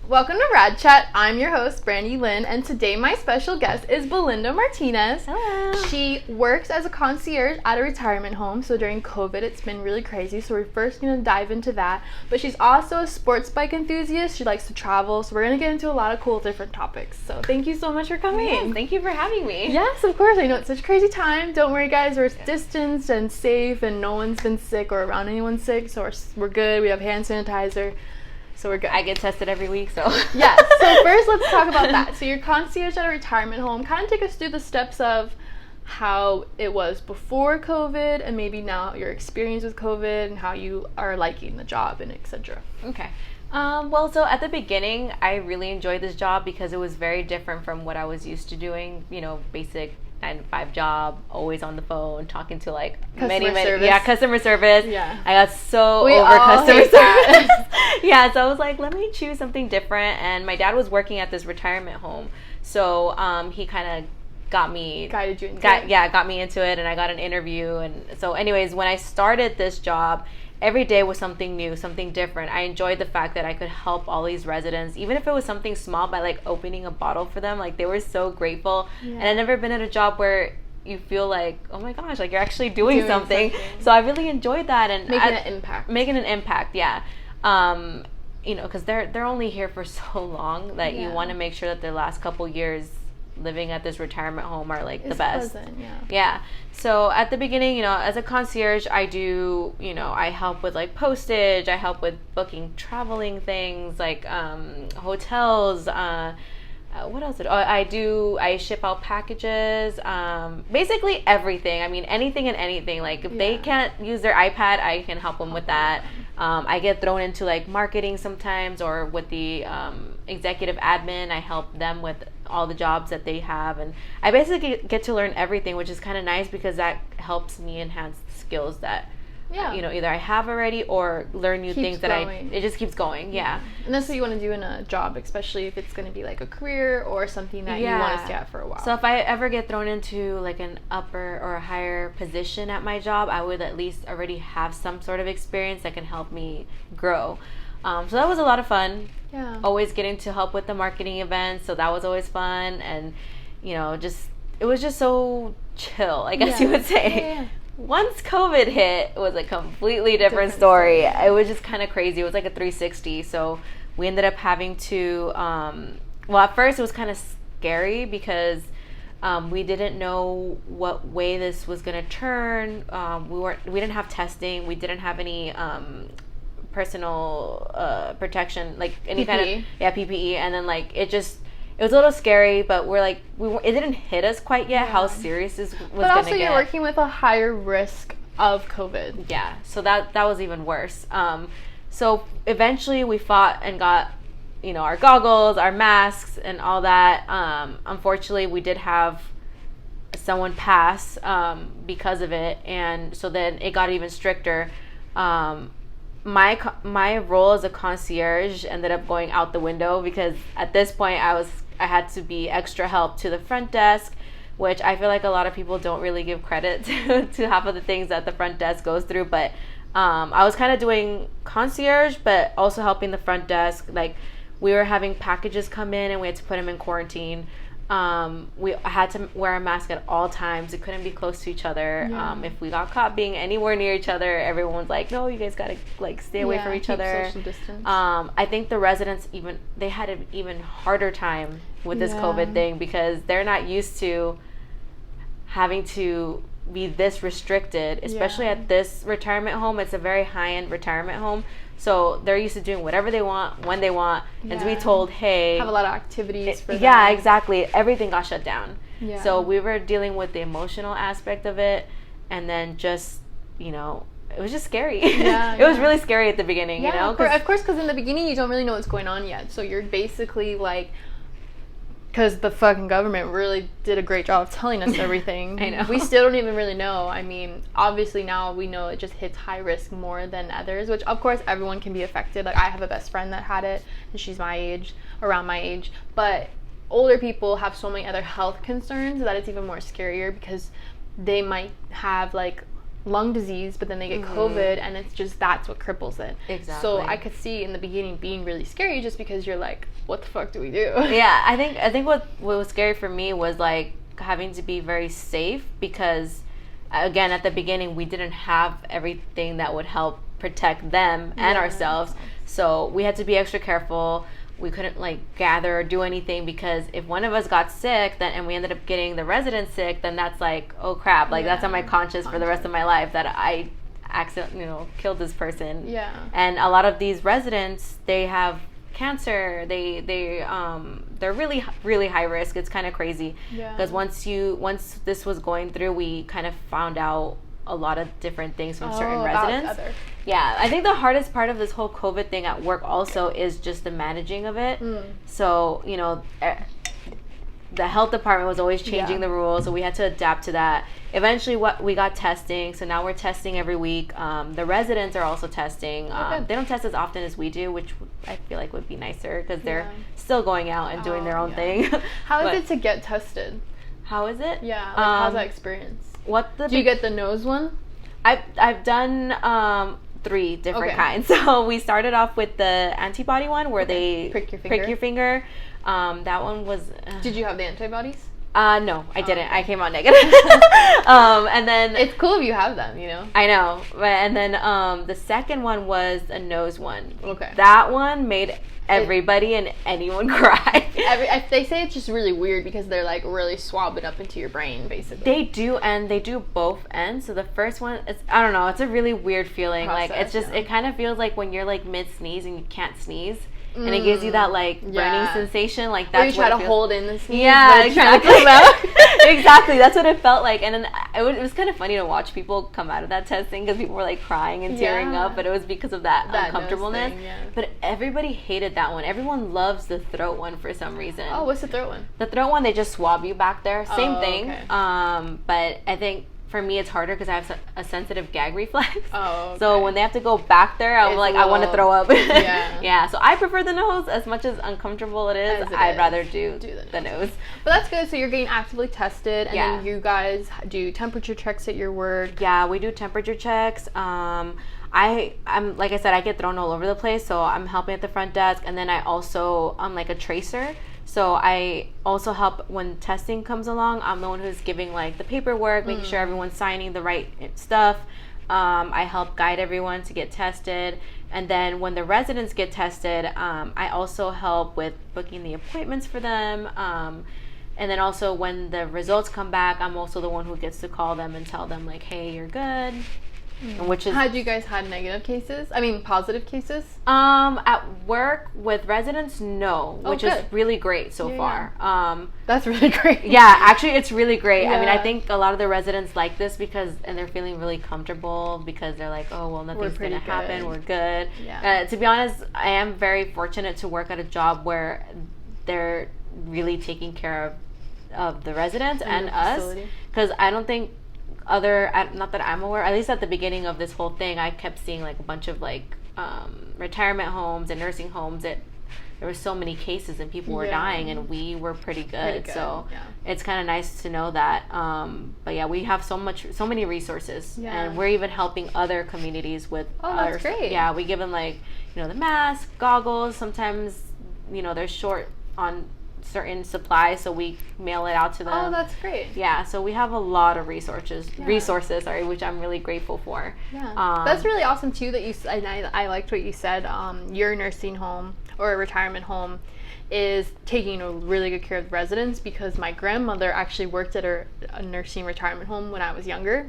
Welcome to Rad Chat. I'm your host, Brandilynn, and today my special guest is Belinda Martinez. Hello. She works as a concierge at a retirement home, so during COVID it's been really crazy, so we're first going to dive into that. But she's also a sports bike enthusiast. She likes to travel, so we're going to get into a lot of cool different topics. So thank you so much for coming. Yes, thank you for having me. Yes, of course. I know it's such a crazy time. Don't worry, guys. We're distanced and safe, and no one's been sick or around anyone sick, so we're good. We have hand sanitizer. So we're good. I get tested every week, so. Yes. So first, let's talk about that. So you're concierge at a retirement home. Kind of take us through the steps of how it was before COVID and maybe now your experience with COVID and how you are liking the job and etc. Okay. Well, so at the beginning, I really enjoyed this job because it was very different from what I was used to doing. You know, basic 9-to-5 job, always on the phone, talking to like customer service. Yeah. I got so we over all customer hate service. that. Yeah, so I was like, let me choose something different. And my dad was working at this retirement home, so he kind of got me guided you into got me into it, and I got an interview. And so anyways, when I started this job, every day was something new, something different. I enjoyed the fact that I could help all these residents, even if it was something small, by like opening a bottle for them. Like, they were so grateful. And I've never been at a job where you feel like, oh my gosh, like you're actually doing something. So I really enjoyed that, and making an impact. Yeah. You know, because they're only here for so long that you want to make sure that their last couple years living at this retirement home are like the best. Pleasant, yeah. So at the beginning, you know, as a concierge, I do, you know, I help with like postage, I help with booking traveling things like hotels, what else I ship out packages, basically everything. I mean, anything and anything. Like, if they can't use their iPad, I can help them with that. I get thrown into like marketing sometimes, or with the executive admin. I help them with all the jobs that they have, and I basically get to learn everything, which is kind of nice because that helps me enhance the skills that you know, either I have already or learn new things that it just keeps going. Yeah. And that's what you want to do in a job, especially if it's going to be like a career or something that you want to stay at for a while. So if I ever get thrown into like an upper or a higher position at my job, I would at least already have some sort of experience that can help me grow. So that was a lot of fun. Yeah. Always getting to help with the marketing events, so that was always fun. And, you know, it was just so chill, I guess you would say. Yeah. Once COVID hit, it was a completely different story. It was just kind of crazy. It was like a 360. So we ended up having to, well, at first it was kind of scary because we didn't know what way this was going to turn. We didn't have testing. We didn't have any personal protection, like any PPE. Kind of PPE. And then like it was a little scary, but we're like, it didn't hit us quite yet how serious this was going to get. But also you're working with a higher risk of COVID. Yeah, so that was even worse. So eventually we fought and got, you know, our goggles, our masks, and all that. Unfortunately, we did have someone pass because of it, and so then it got even stricter. My role as a concierge ended up going out the window because at this point I had to be extra help to the front desk, which I feel like a lot of people don't really give credit to half of the things that the front desk goes through. But I was kind of doing concierge, but also helping the front desk. Like, we were having packages come in and we had to put them in quarantine. We had to wear a mask at all times. We couldn't be close to each other. If we got caught being anywhere near each other, everyone's like, no, you guys gotta like stay away from each other. Social distance. I think the residents they had an even harder time with this COVID thing because they're not used to having to be this restricted, especially at this retirement home. It's a very high-end retirement home. So they're used to doing whatever they want, when they want, and to be told, hey... Have a lot of activities for them. Yeah, exactly. Everything got shut down. Yeah. So we were dealing with the emotional aspect of it, and then just, you know, it was just scary. It was really scary at the beginning, you know? Of course, because in the beginning you don't really know what's going on yet. So you're basically like... Because the fucking government really did a great job of telling us everything. I know. We still don't even really know. I mean, obviously now we know it just hits high risk more than others, which of course everyone can be affected. Like, I have a best friend that had it, and she's my age, around my age. But older people have so many other health concerns that it's even more scarier because they might have like lung disease, but then they get COVID, and it's just, that's what cripples it. Exactly. So I could see in the beginning being really scary, just because you're like, what the fuck do we do? Yeah, I think what was scary for me was like having to be very safe, because again, at the beginning we didn't have everything that would help protect them and ourselves, so we had to be extra careful. We couldn't like gather or do anything, because if one of us got sick then and we ended up getting the residents sick, then that's like, oh crap, like that's on my conscience for the rest of my life that I accidentally, killed this person. Yeah. And a lot of these residents, they have cancer. They're really, really high risk. It's kind of crazy. Yeah. Because once this was going through, we kind of found out a lot of different things from certain residents. Yeah, I think the hardest part of this whole COVID thing at work also is just the managing of it. So, the health department was always changing the rules, so we had to adapt to that. Eventually, we got testing, so now we're testing every week. The residents are also testing. They don't test as often as we do, which I feel like would be nicer, because they're still going out and doing their own thing. How is it to get tested? How is it? Yeah, like, how's that experience? Do you get the nose one? I've done 3 different kinds. So we started off with the antibody one, where they prick your finger. That one was. Did you have the antibodies? No, I didn't. I came out negative. And then it's cool if you have them, I know, and then the second one was a nose one. Okay. That one made everybody and anyone cry. They say it's just really weird, because they're like really swabbing up into your brain, basically. They do, and they do both ends. So the first one, I don't know, it's a really weird feeling. Process, like, it's just, it kind of feels like when you're like mid sneeze and you can't sneeze. And it gives you that like burning sensation, like that's. Or you try to hold in the sneeze. Yeah, exactly. Exactly, that's what it felt like. And then it was kind of funny to watch people come out of that testing, because people were like crying and tearing up, but it was because of that uncomfortableness. Thing, But everybody hated that one. Everyone loves the throat one for some reason. Oh, what's the throat one? The throat one, they just swab you back there. Same thing. Okay. But I think for me it's harder because I have a sensitive gag reflex. Oh, okay. So when they have to go back there, I'm like, I want to throw up. Yeah. So I prefer the nose. As much as uncomfortable it is, I'd rather do the nose. But that's good. So you're getting actively tested, and then you guys do temperature checks at your work. Yeah, we do temperature checks. I'm like I said, I get thrown all over the place, so I'm helping at the front desk, and then I'm like a tracer. So I also help when testing comes along. I'm the one who's giving like the paperwork, making sure everyone's signing the right stuff. I help guide everyone to get tested. And then when the residents get tested, I also help with booking the appointments for them. And then also when the results come back, I'm also the one who gets to call them and tell them like, hey, you're good. Which is, had you guys had negative cases? I mean, positive cases? At work with residents, no, which is really great so far. That's really great. Yeah, actually, it's really great. Yeah. I mean, I think a lot of the residents like this and they're feeling really comfortable, because they're like, oh, well, nothing's going to happen. We're good. Yeah. To be honest, I am very fortunate to work at a job where they're really taking care of the residents and us, because I don't think not that I'm aware, at least at the beginning of this whole thing, I kept seeing like a bunch of like retirement homes and nursing homes that there were so many cases and people were dying, and we were pretty good. So it's kind of nice to know that. But yeah, we have so many resources, and we're even helping other communities with. That's great. Yeah, we give them like the mask, goggles. Sometimes they're short on certain supplies, so we mail it out to them. Oh, that's great. Yeah, so we have a lot of resources, which I'm really grateful for. Yeah, that's really awesome too that you, and I liked what you said, your nursing home or a retirement home is taking a really good care of the residents, because my grandmother actually worked at a nursing retirement home when I was younger,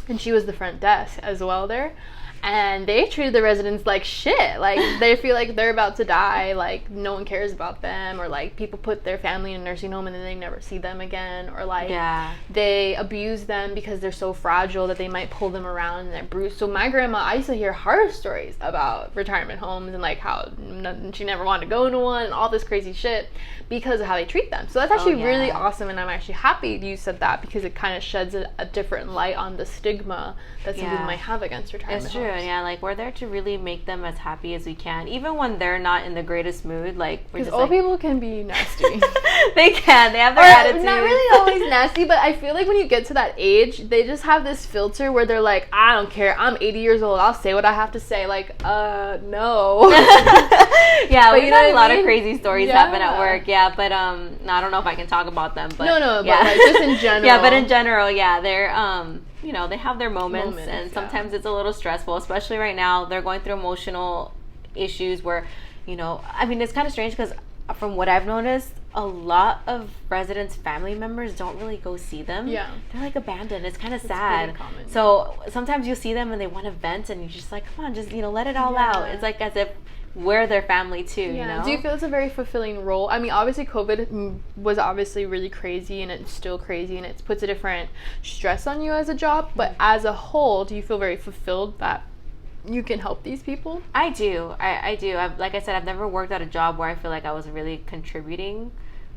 and she was the front desk as well there. And they treated the residents like shit. Like, they feel like they're about to die. Like, no one cares about them. Or, like, people put their family in a nursing home and then they never see them again. Or, like, they abuse them because they're so fragile that they might pull them around and they're bruised. So my grandma, I used to hear horror stories about retirement homes and, like, how she never wanted to go into one and all this crazy shit because of how they treat them. So that's actually really awesome. And I'm actually happy you said that, because it kind of sheds a different light on the stigma that some people might have against retirement homes. And yeah, like we're there to really make them as happy as we can, even when they're not in the greatest mood. Like we're just old people can be nasty. They have their attitude. Not really always nasty, but I feel like when you get to that age, they just have this filter where they're like, I don't care, I'm 80 years old, I'll say what I have to say. Like, no. Yeah, we've had a lot of crazy stories happen at work. Yeah, but I don't know if I can talk about them. But but like just in general. Yeah, but in general, yeah, they're they have their moments and sometimes it's a little stressful, especially right now. They're going through emotional issues where, I mean, it's kind of strange because from what I've noticed, a lot of residents' family members don't really go see them. Yeah. They're like abandoned. It's kind of sad. So sometimes you see them and they want to vent and you're just like, come on, just, let it all out. It's like as if we're their family too, Do you feel it's a very fulfilling role? I mean, obviously COVID was obviously really crazy and it's still crazy and it puts a different stress on you as a job, but as a whole, do you feel very fulfilled that you can help these people? I do. I do. Like I said, I've never worked at a job where I feel like I was really contributing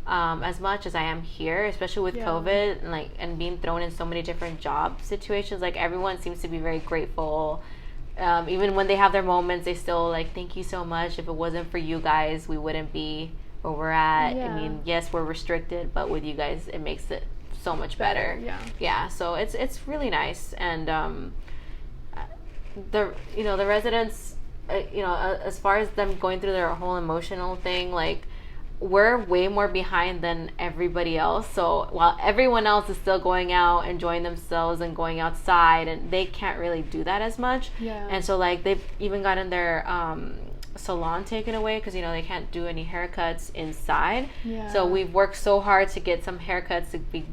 as much as I am here, especially with COVID and being thrown in so many different job situations. Like everyone seems to be very grateful. Even when they have their moments, they still like, thank you so much. If it wasn't for you guys, we wouldn't be where we're at. I mean, yes, we're restricted, but with you guys, it makes it so much better. Yeah. So it's really nice. And the residents, as far as them going through their whole emotional thing, like we're way more behind than everybody else. So while everyone else is still going out, enjoying themselves and going outside, and they can't really do that as much. And so like they've even gotten their salon taken away because they can't do any haircuts inside. So we've worked so hard to get some haircuts to be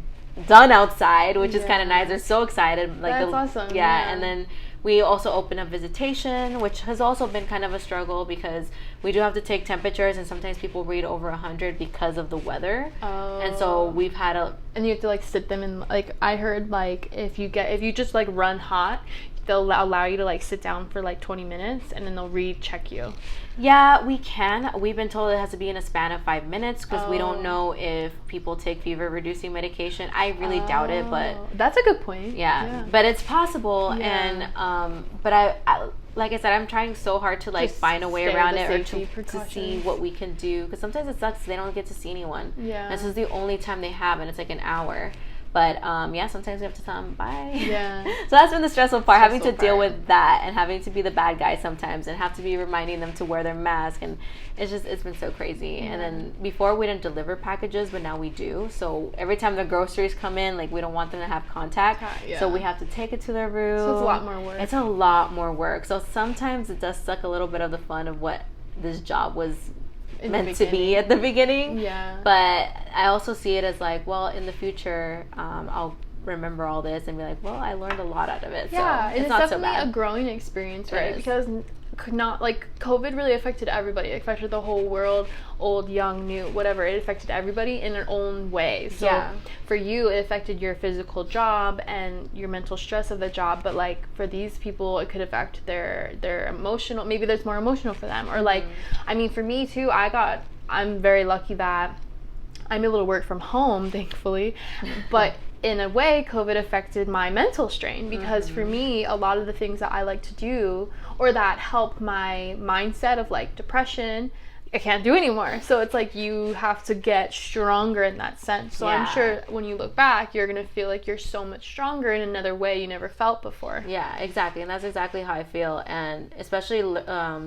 done outside, which is kind of nice. They're so excited. Like that's awesome. And then we also open up visitation, which has also been kind of a struggle because we do have to take temperatures and sometimes people read over 100 because of the weather. And so we've had and you have to like sit them in, like I heard like if you just like run hot, they'll allow you to like sit down for like 20 minutes and then they'll recheck you. Yeah, we can. We've been told it has to be in a span of 5 minutes because we don't know if people take fever reducing medication. I really doubt it, but that's a good point. Yeah. But it's possible. And but I like I said, I'm trying so hard to like just find a way around it or to see what we can do, because sometimes it sucks they don't get to see anyone. This is the only time they have, and it's like an hour. But sometimes we have to tell them bye. So that's been the stressful part, having to deal with that and having to be the bad guy sometimes and have to be reminding them to wear their mask, and it's been so crazy. And then before we didn't deliver packages, but now we do. So every time the groceries come in, like we don't want them to have contact, so we have to take it to their room. So it's a lot more work. It's a lot more work. So sometimes it does suck a little bit of the fun of what this job was meant to be at the beginning. But I also see it as like, well, in the future I'll remember all this and be like, well, I learned a lot out of it. So it's not so bad. Definitely a growing experience, right? Because COVID really affected everybody. It affected the whole world, old, young, new, whatever. It affected everybody in their own way. So for you, it affected your physical job and your mental stress of the job. But like for these people, it could affect their emotional. Maybe there's more emotional for them. Or like, I mean, for me too, I'm very lucky that I'm able to work from home, thankfully. But in a way, COVID affected my mental strain because for me, a lot of the things that I like to do or that help my mindset of like depression, I can't do anymore. So it's like you have to get stronger in that sense. So I'm sure when you look back, you're going to feel like you're so much stronger in another way you never felt before. Yeah, exactly. And that's exactly how I feel. And especially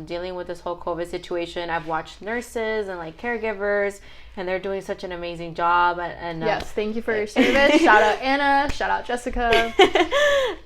dealing with this whole COVID situation, I've watched nurses and like caregivers, and they're doing such an amazing job. And yes, thank you for your service. Shout out Anna. Shout out Jessica.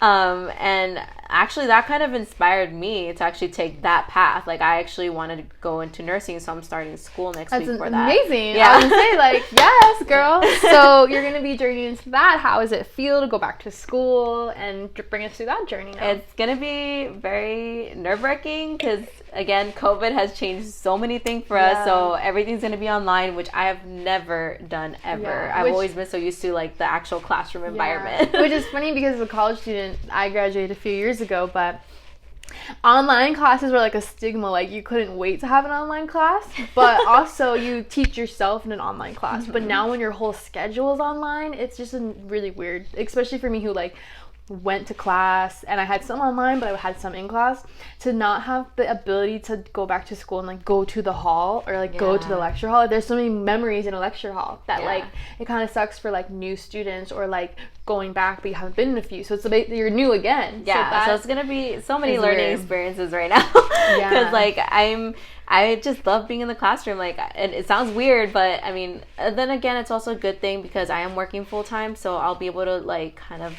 And actually, that kind of inspired me to actually take that path. Like, I actually wanted to go into nursing, so I'm starting school next week for that. That's amazing. Yeah. I was going to say, like, yes, girl. So you're going to be journeying into that. How does it feel to go back to school and bring us through that journey now? It's going to be very nerve-wracking because, again, COVID has changed so many things for us. So everything's going to be online, which I have never done ever. I've always been so used to, like, the actual classroom environment. Which is funny because as a college student, I graduated a few years ago, but online classes were like a stigma. Like, you couldn't wait to have an online class, but also you teach yourself in an online class. But now when your whole schedule is online, it's just really weird, especially for me who like went to class, and I had some online, but I had some in class, to not have the ability to go back to school and like go to the hall or like go to the lecture hall. There's so many memories in a lecture hall that like it kind of sucks for like new students or like going back but you haven't been in a few, so it's you're new again. So it's gonna be so many learning experiences right now. Because like I just love being in the classroom. Like, and it sounds weird, but I mean, then again, it's also a good thing because I am working full time, so I'll be able to like kind of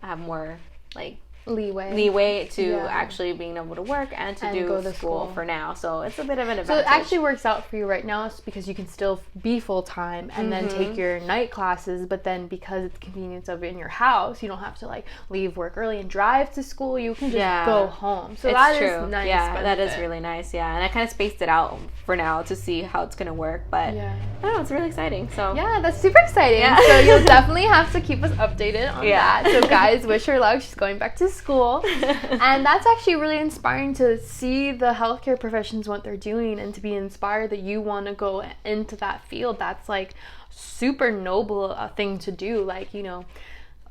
have more like leeway to actually being able to work and to go to school for now. So it's a bit of an advantage. So it actually works out for you right now because you can still be full-time and then take your night classes, but then because it's convenience of it in your house, you don't have to like leave work early and drive to school. You can just go home. So that is nice. Yeah, that is really nice. Yeah, and I kind of spaced it out for now to see how it's gonna work, but I don't know, it's really exciting. So yeah, that's super exciting. So you'll definitely have to keep us updated on that. So guys, wish her luck. She's going back to school. And that's actually really inspiring to see the healthcare professions, what they're doing, and to be inspired that you want to go into that field. That's like super noble a thing to do. Like, you know,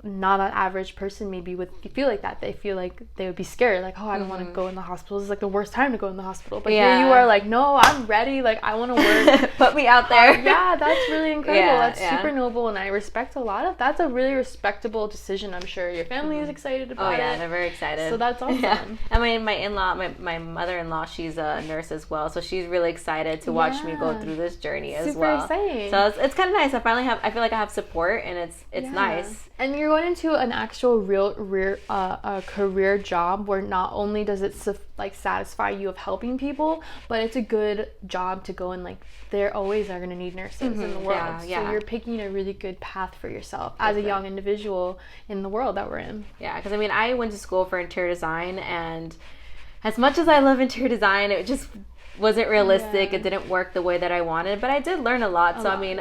not an average person maybe would feel like that. They feel like they would be scared, like, oh, I don't want to go in the hospital. It's like the worst time to go in the hospital. But here you are like, no, I'm ready. Like, I want to work. Put me out there. That's really incredible. That's super noble, and I respect a lot of that's a really respectable decision. I'm sure your family is excited about it. They're very excited. So that's awesome. I mean, my mother-in-law, she's a nurse as well, so she's really excited to watch me go through this journey as well. Super exciting. So it's kind of nice. I feel like I have support, and it's nice. And you're going into an actual real career job where not only does it satisfy you of helping people, but it's a good job to go in. Like, there always are going to need nurses in the world. So you're picking a really good path for yourself as a young individual in the world that we're in. Yeah, because I mean, I went to school for interior design, and as much as I love interior design, it just wasn't realistic. It didn't work the way that I wanted, but I did learn a lot. So I mean,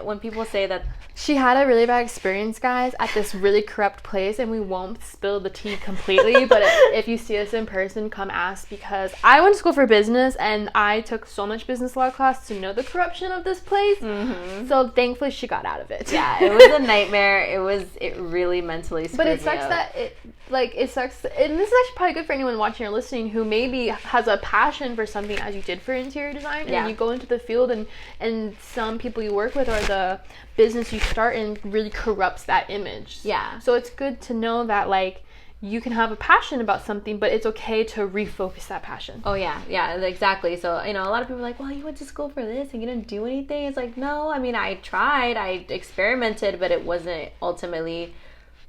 when people say that she had a really bad experience, guys, at this really corrupt place, and we won't spill the tea completely, but if you see us in person, come ask, because I went to school for business and I took so much business law class to know the corruption of this place. So thankfully she got out of it. Yeah, it was a nightmare. It really mentally screwed me up. But it sucks that it sucks, and this is actually probably good for anyone watching or listening who maybe has a passion for something as you did for interior design, and you go into the field and some people you work with or the business you start in really corrupts that image. So it's good to know that like you can have a passion about something, but it's okay to refocus that passion. Exactly. So, you know, a lot of people are like, well, you went to school for this and you didn't do anything. It's like, no, I mean, I tried, I experimented, but it wasn't ultimately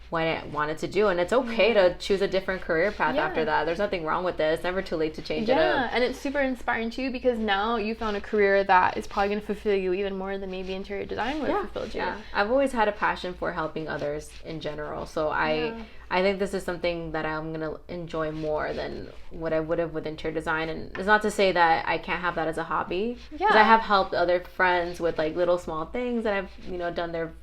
what I wanted to do, and it's okay to choose a different career path after that. There's nothing wrong with it. It's never too late to change it up. And it's super inspiring too, because now you found a career that is probably going to fulfill you even more than maybe interior design would have fulfilled you. I've always had a passion for helping others in general, so I think this is something that I'm going to enjoy more than what I would have with interior design. And it's not to say that I can't have that as a hobby, because I have helped other friends with like little small things that I've, you know, done their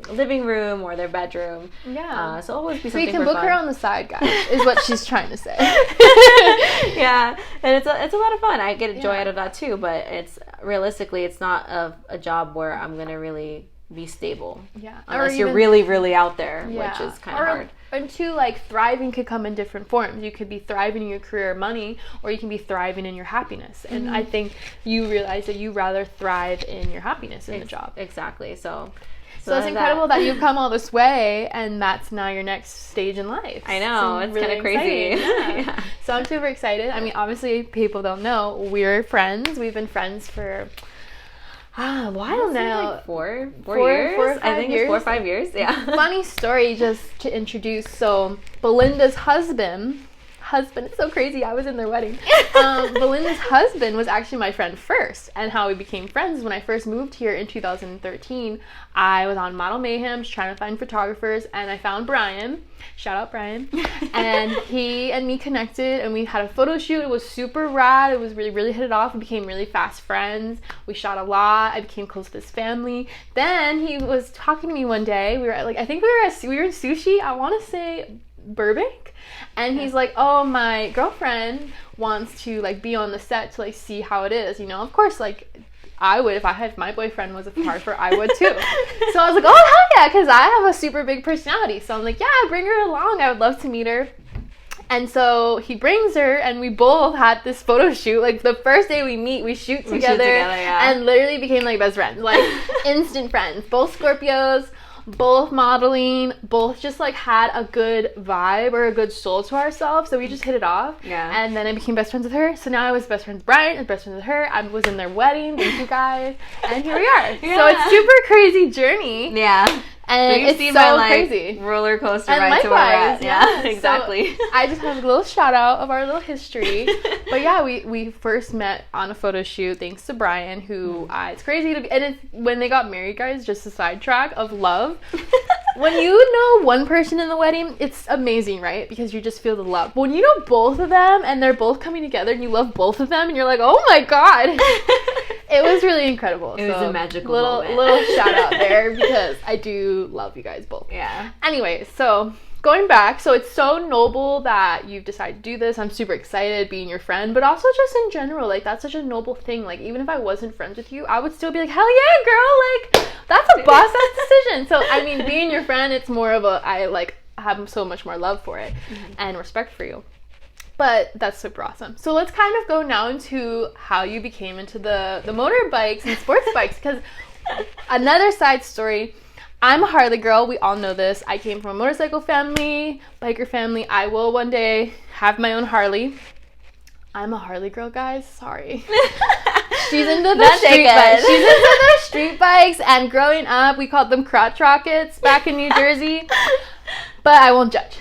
living room or their bedroom. So always be something for fun. So you can book her on the side, guys, is what she's trying to say. And it's a lot of fun. I get joy out of that too, but it's realistically, it's not a job where I'm going to really be stable. Unless you're really, really out there, which is kind of hard. And two, like, thriving could come in different forms. You could be thriving in your career or money, or you can be thriving in your happiness. And I think you realize that you rather thrive in your happiness in the job. Exactly. So it's incredible that you've come all this way, and that's now your next stage in life. I know, it's really kind of crazy. So I'm super excited. I mean, obviously, people don't know, we're friends. We've been friends for a while now. Like four years? I think it's 4 or 5 years. Funny story just to introduce. So Belinda's husband, it's so crazy, I was in their wedding. Belinda's husband was actually my friend first, and how we became friends when I first moved here in 2013. I was on Model Mayhem just trying to find photographers, and I found Brian. Shout out Brian. And he and me connected, and we had a photo shoot. It was super rad. It was really hit it off. We became really fast friends. We shot a lot. I became close to his family. Then he was talking to me one day. We were at, like, I think we were in sushi, I want to say Burbank. And he's like, oh, my girlfriend wants to like be on the set to like see how it is, you know. Of course, like, I would, if my boyfriend was a photographer, I would too. So I was like, oh, hell yeah, because I have a super big personality. So I'm like, yeah, bring her along. I would love to meet her. And so he brings her, and we both had this photo shoot. Like, the first day we meet, we shoot together, yeah. and literally became, like, best friends. Like, instant friends. Both Scorpios, both modeling, both just, like, had a good vibe or a good soul to ourselves. So we just hit it off. Yeah. And then I became best friends with her. So now I was best friends with Brian, and best friends with her. I was in their wedding. Thank you, guys. And here we are. Yeah. So it's super crazy journey. Yeah. And so it's so crazy. Roller coaster And ride to where we're at. yeah, exactly. So I just have a little shout out of our little history. But yeah, we first met on a photo shoot thanks to Brian, who it's crazy to be, and it's when they got married, guys, just a sidetrack of love. When you know one person in the wedding, it's amazing, right? Because you just feel the love. But when you know both of them and they're both coming together and you love both of them and you're like, oh my God. It was really incredible. It was a magical moment. Little shout out there because I do love you guys both. Yeah. Anyway, so going back, so it's so noble that you've decided to do this. I'm super excited being your friend, but also just in general, like, that's such a noble thing. Like, even if I wasn't friends with you, I would still be like, hell yeah, girl, like, that's a boss-ass decision. So, I mean, being your friend, it's more of I have so much more love for it and respect for you. But that's super awesome. So let's kind of go now into how you became into the motorbikes and sports bikes, because another side story, I'm a Harley girl. We all know this. I came from a motorcycle family, biker family. I will one day have my own Harley. I'm a Harley girl, guys. Sorry. She's into the street bikes. She's into the street bikes, and growing up, we called them crotch rockets back in New Jersey. But I won't judge.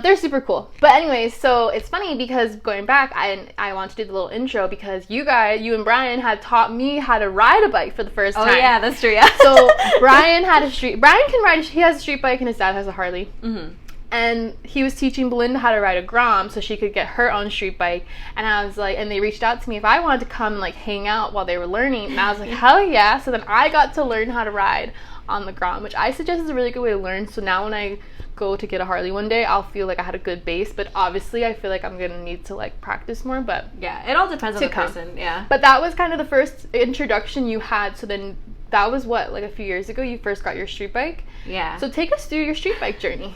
They're super cool. But anyways, so it's funny because going back, I want to do the little intro because you and Brian had taught me how to ride a bike for the first time. Oh yeah, that's true. Yeah. So Brian can ride. He has a street bike and his dad has a Harley. Mm-hmm. And he was teaching Belinda how to ride a Grom so she could get her own street bike. And I was like, and they reached out to me if I wanted to come like hang out while they were learning. And I was like, hell yeah. So then I got to learn how to ride on the Grom, which I suggest is a really good way to learn. So now when I go to get a Harley one day, I'll feel like I had a good base. But obviously I feel like I'm gonna need to like practice more. But yeah, it all depends on the person. Yeah. But that was kind of the first introduction you had. So then that was what, like a few years ago you first got your street bike? Yeah. So take us through your street bike journey.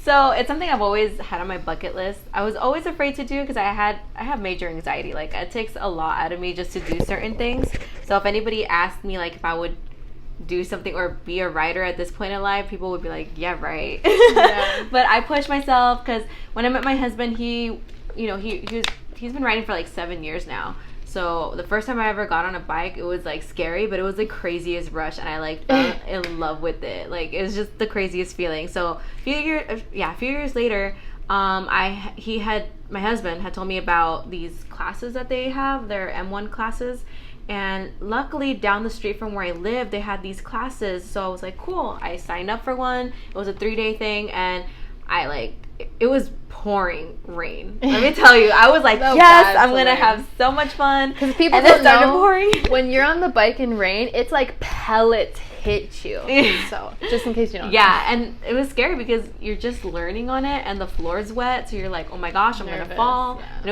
So it's something I've always had on my bucket list. I was always afraid to do because I have major anxiety. Like, it takes a lot out of me just to do certain things. So if anybody asked me like if I would do something or be a rider at this point in life, people would be like, yeah, right. Yeah. But I pushed myself because when I met my husband, he's been riding for like 7 years now. So the first time I ever got on a bike, it was like scary, but it was the craziest rush, and I like fell in love with it. Like, it was just the craziest feeling. So a few years later, my husband had told me about these classes that they have, their M1 classes. And luckily down the street from where I live, they had these classes. So I was like, cool. I signed up for one. It was a 3-day thing, and it was pouring rain. Let me tell you, I was like, yes, I'm going to have so much fun. Because people don't know, pouring. When you're on the bike in rain, it's like pellets hit you. So just in case you don't know. And it was scary because you're just learning on it, and the floor's wet. So you're like, oh my gosh, I'm going to fall. Yeah. And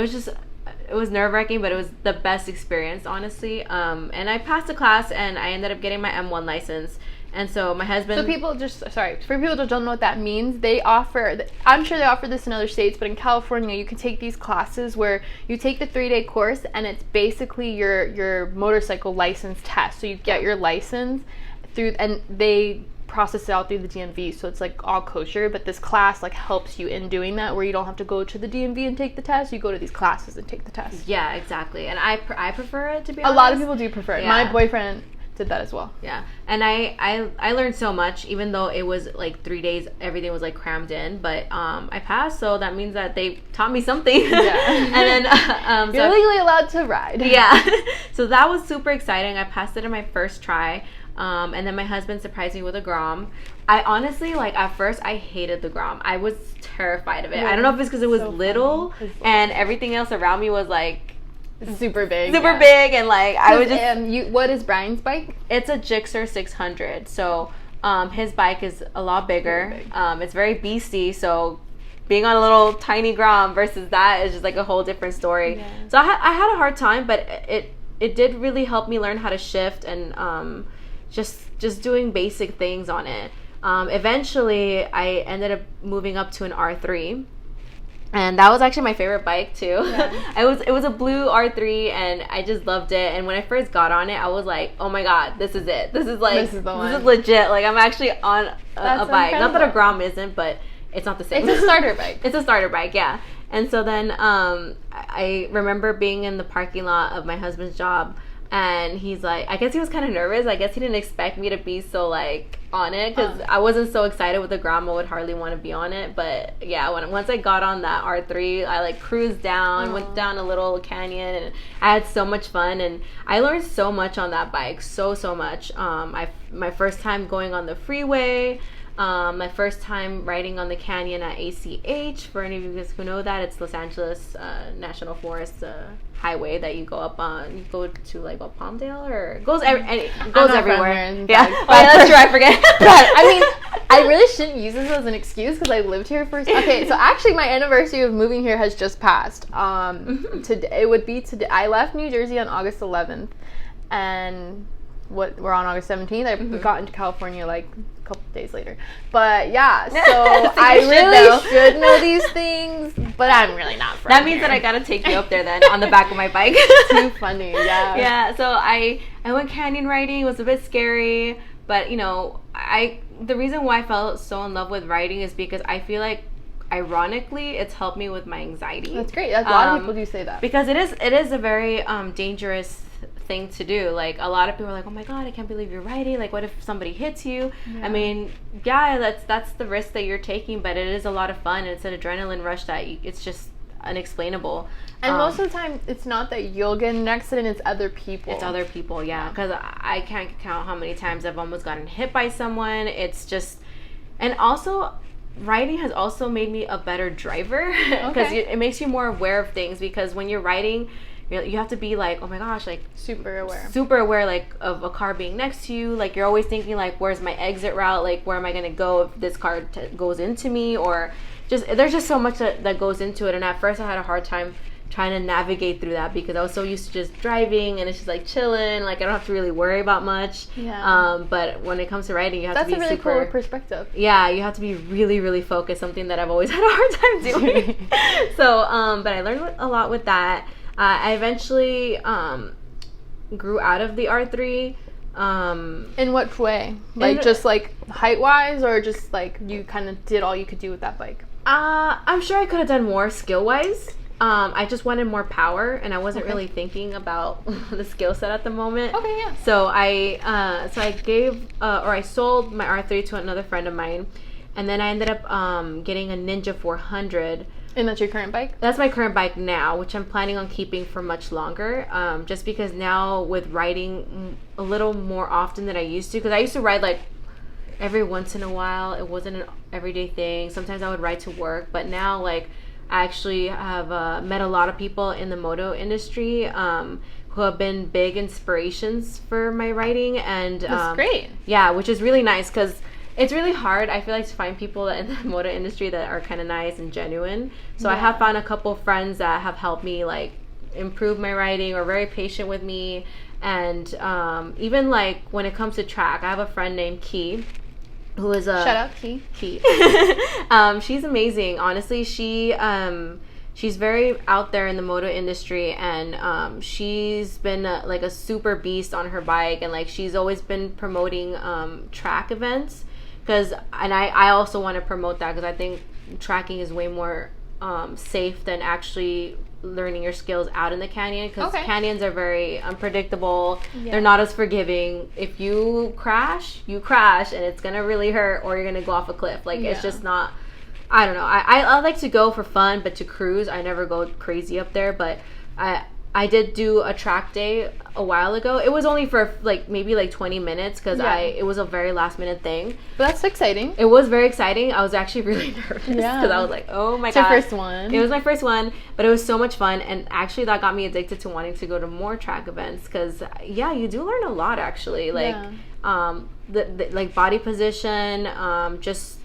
it was nerve-wracking, but it was the best experience, honestly. And I passed the class, and I ended up getting my M1 license. And so my husband... for people that don't know what that means, I'm sure they offer this in other states, but in California, you can take these classes where you take the 3-day course, and it's basically your motorcycle license test. So you get your license and they process it out through the DMV, so it's like all kosher. But this class like helps you in doing that, where you don't have to go to the DMV and take the test. You go to these classes and take the test. Yeah, exactly. And I prefer it, to be honest. A lot of people do prefer it. Yeah. My boyfriend did that as well. Yeah. And I learned so much, even though it was like 3 days, everything was like crammed in, but I passed, so that means that they taught me something. Yeah. And then you're legally allowed to ride. Yeah. So that was super exciting. I passed it in my first try. And then my husband surprised me with a Grom. I honestly, like, at first I hated the Grom. I was terrified of it. Yeah. I don't know if it's because it was so little and everything else around me was like super big, and like I was just. What is Brian's bike? It's a Gixxer 600. So his bike is a lot bigger. It's very beastie. So being on a little tiny Grom versus that is just like a whole different story. Yeah. So I had a hard time, but it did really help me learn how to shift and just doing basic things on it. Eventually, I ended up moving up to an R3. And that was actually my favorite bike too. Yeah. It was a blue R3 and I just loved it. And when I first got on it, I was like, oh my god, this is it. This is legit. Like, I'm actually on a bike. Incredible. Not that a Grom isn't, but it's not the same. It's a starter bike. It's a starter bike, yeah. And so then I remember being in the parking lot of my husband's job, and he's like, I guess he was kind of nervous. I guess he didn't expect me to be so like on it, because I wasn't so excited with the Grom. I would hardly want to be on it. But yeah, once I got on that R3, I like cruised down, went down a little canyon, and I had so much fun. And I learned so much on that bike, so much. My first time going on the freeway. My first time riding on the canyon at ACH. For any of you guys who know that, it's Los Angeles National Forest highway that you go up on. You go to like Palmdale, or it goes everywhere. Yeah, oh, yeah, that's true. I forget. But I mean, I really shouldn't use this as an excuse because I lived here for. Okay, so actually, my anniversary of moving here has just passed. Today it would be today. I left New Jersey on August 11th, and we're on August 17th. I got into California like a couple days later. But yeah, so I really should know these things, but I'm really not from That means that I gotta take you up there then on the back of my bike. Too funny, yeah. Yeah, so I went canyon riding. It was a bit scary, but you know, the reason why I fell so in love with riding is because I feel like, ironically, it's helped me with my anxiety. That's great. A lot of people do say that. Because it is a very dangerous thing to do. Like, a lot of people are like, oh my god, I can't believe you're riding. Like, what if somebody hits you? Yeah. I mean, yeah, that's the risk that you're taking, but it is a lot of fun. It's an adrenaline rush that it's just unexplainable. And most of the time, it's not that you'll get in an accident, it's other people. It's other people, yeah. Because I can't count how many times I've almost gotten hit by someone. It's just... And also, riding has also made me a better driver, because it makes you more aware of things. Because when you're riding, you have to be like, oh my gosh, like super aware, like of a car being next to you. Like, you're always thinking like, where's my exit route? Like, where am I gonna go if this car goes into me? Or just, there's just so much that goes into it. And at first I had a hard time trying to navigate through that, because I was so used to just driving and it's just like chilling, like I don't have to really worry about much. But when it comes to riding, you have to be really cool perspective. Yeah, you have to be really, really focused, something that I've always had a hard time doing. So but I learned a lot with that. I eventually grew out of the R3. In what way? Like, just like height wise, or just like you kind of did all you could do with that bike? I'm sure I could have done more skill wise. I just wanted more power, and I wasn't really thinking about the skill set at the moment. Okay, yeah. So I gave or I sold my R3 to another friend of mine, and then I ended up getting a Ninja 400. And that's your current bike? That's my current bike now, which I'm planning on keeping for much longer. Just because now with riding a little more often than I used to, because I used to ride like every once in a while. It wasn't an everyday thing. Sometimes I would ride to work, but now like I actually have met a lot of people in the moto industry who have been big inspirations for my riding. And that's great. Yeah, which is really nice, because it's really hard, I feel like, to find people in the moto industry that are kind of nice and genuine. So I have found a couple friends that have helped me like improve my riding, or very patient with me. And even like when it comes to track, I have a friend named Key, who is a... Shout out, Key. She's amazing. Honestly, she's very out there in the moto industry, and she's been like a super beast on her bike, and like she's always been promoting track events. And I also want to promote that, because I think tracking is way more safe than actually learning your skills out in the canyon, because canyons are very unpredictable. They're not as forgiving. If you crash, and it's gonna really hurt, or you're gonna go off a cliff. Like, it's just not... I don't know. I like to go for fun, but to cruise, I never go crazy up there. But I did do a track day a while ago. It was only for like maybe like 20 minutes, because it was a very last minute thing. But that's exciting. It was very exciting. I was actually really nervous, because I was like, oh my god. It's your first one. It was my first one, but it was so much fun, and actually that got me addicted to wanting to go to more track events, because you do learn a lot actually. Like the like body position, just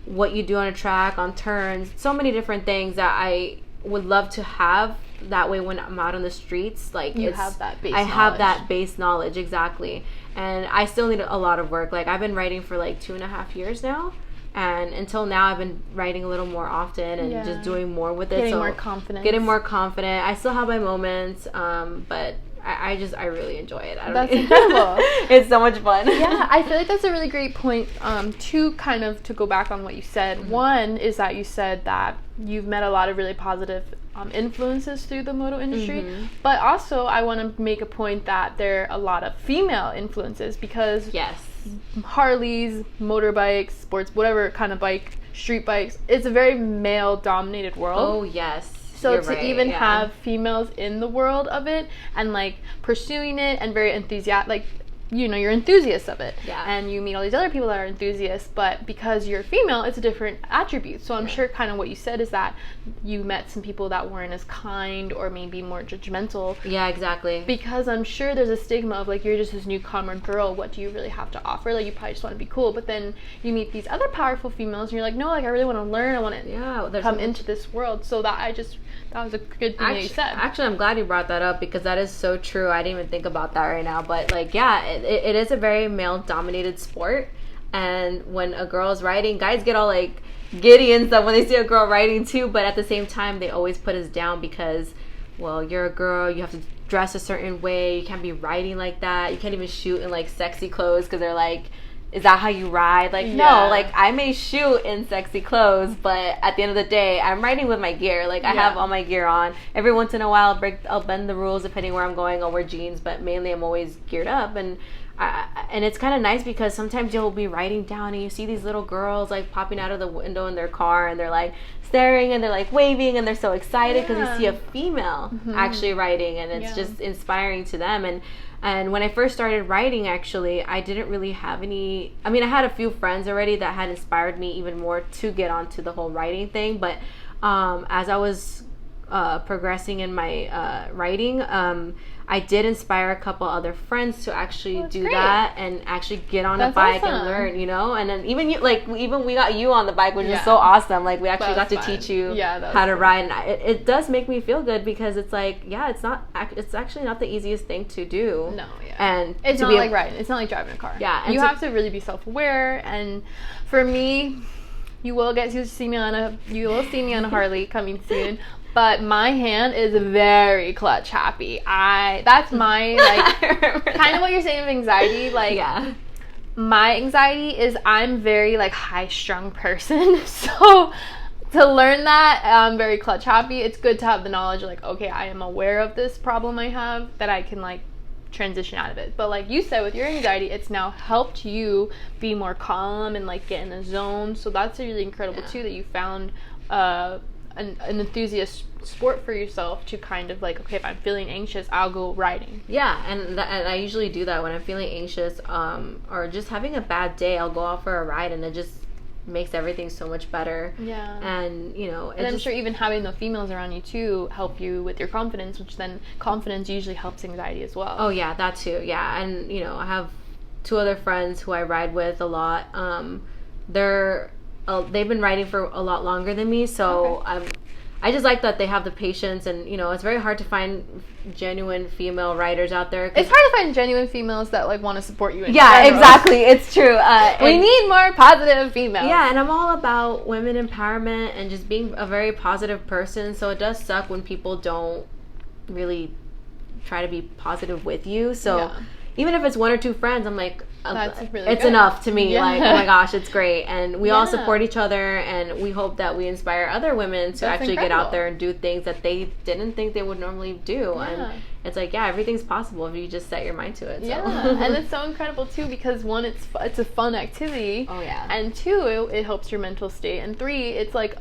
what you do on a track, on turns, so many different things that I would love to have that way when I'm out on the streets, like you have that base I have that base knowledge, exactly. And I still need a lot of work. Like I've been writing for like 2.5 years now, and until now I've been writing a little more often and just doing more with it. Getting more confident. I still have my moments, but I really enjoy it. That's incredible. It's so much fun. Yeah, I feel like that's a really great point. To go back on what you said. One is that you said that you've met a lot of really positive influences through the moto industry, but also I want to make a point that there are a lot of female influences, because Harleys, motorbikes, sports, whatever kind of bike, street bikes, it's a very male dominated world. Oh yes. So to even have females in the world of it and like pursuing it and very enthusiastic, like, you know, you're enthusiasts of it, and you meet all these other people that are enthusiasts, but because you're female, it's a different attribute. So I'm sure kind of what you said is that you met some people that weren't as kind or maybe more judgmental. Yeah, exactly. Because I'm sure there's a stigma of like, you're just this newcomer girl, what do you really have to offer? Like, you probably just want to be cool. But then you meet these other powerful females and you're like, no, like I really want to learn, I want to come into this world. So that was a good thing that you said. Actually, I'm glad you brought that up, because that is so true. I didn't even think about that right now. But like, yeah, it is a very male-dominated sport. And when a girl is riding, guys get all like giddy and stuff when they see a girl riding too. But at the same time, they always put us down because, well, you're a girl. You have to dress a certain way. You can't be riding like that. You can't even shoot in like sexy clothes, because they're like, is that how you ride? Like, no, like I may shoot in sexy clothes, but at the end of the day, I'm riding with my gear. Like I have all my gear on. Every once in a while, I'll bend the rules depending where I'm going. I'll wear jeans, but mainly I'm always geared up. And it's kind of nice because sometimes you'll be riding down and you see these little girls like popping out of the window in their car, and they're like staring and they're like waving and they're so excited because they see a female actually riding, and it's just inspiring to them. And when I first started writing, actually, I didn't really have any... I mean, I had a few friends already that had inspired me even more to get onto the whole writing thing. But as I was progressing in my writing, I did inspire a couple other friends to actually do that and actually get on a bike and learn, you know? And then even we got you on the bike, which is so awesome. Like, we actually got to teach you how to ride. And it does make me feel good, because it's like, it's actually not the easiest thing to do. No, And it's not like riding. It's not like driving a car. Yeah. You have to really be self-aware. And for me, you will see me on a Harley coming soon. But my hand is very clutch happy. That's my, like, kind of what you're saying of anxiety. Like, my anxiety is I'm very, like, high-strung person. So to learn that I'm very clutch happy, it's good to have the knowledge, like, okay, I am aware of this problem I have, that I can, like, transition out of it. But like you said, with your anxiety, it's now helped you be more calm and, like, get in the zone. So that's really incredible, too, that you found an enthusiast sport for yourself to kind of like, okay, if I'm feeling anxious, I'll go riding. And I usually do that when I'm feeling anxious, or just having a bad day. I'll go out for a ride, and it just makes everything so much better. And you know, and I'm sure even having the females around you too help you with your confidence, which then confidence usually helps anxiety as well. Oh yeah, that too. And you know, I have 2 other friends who I ride with a lot. They've been riding for a lot longer than me, so I just like that they have the patience. And you know, it's very hard to find genuine female riders out there. It's hard to find genuine females that like want to support you in general. Exactly, it's true. We need more positive females. And I'm all about women empowerment and just being a very positive person, so it does suck when people don't really try to be positive with you. So even if it's 1 or 2 friends, I'm like, it's enough to me. Like, oh my gosh, it's great. And we all support each other, and we hope that we inspire other women to actually get out there and do things that they didn't think they would normally do. And it's like, everything's possible if you just set your mind to it. So. And it's so incredible too, because 1, it's a fun activity. And 2, it helps your mental state. And 3, it's like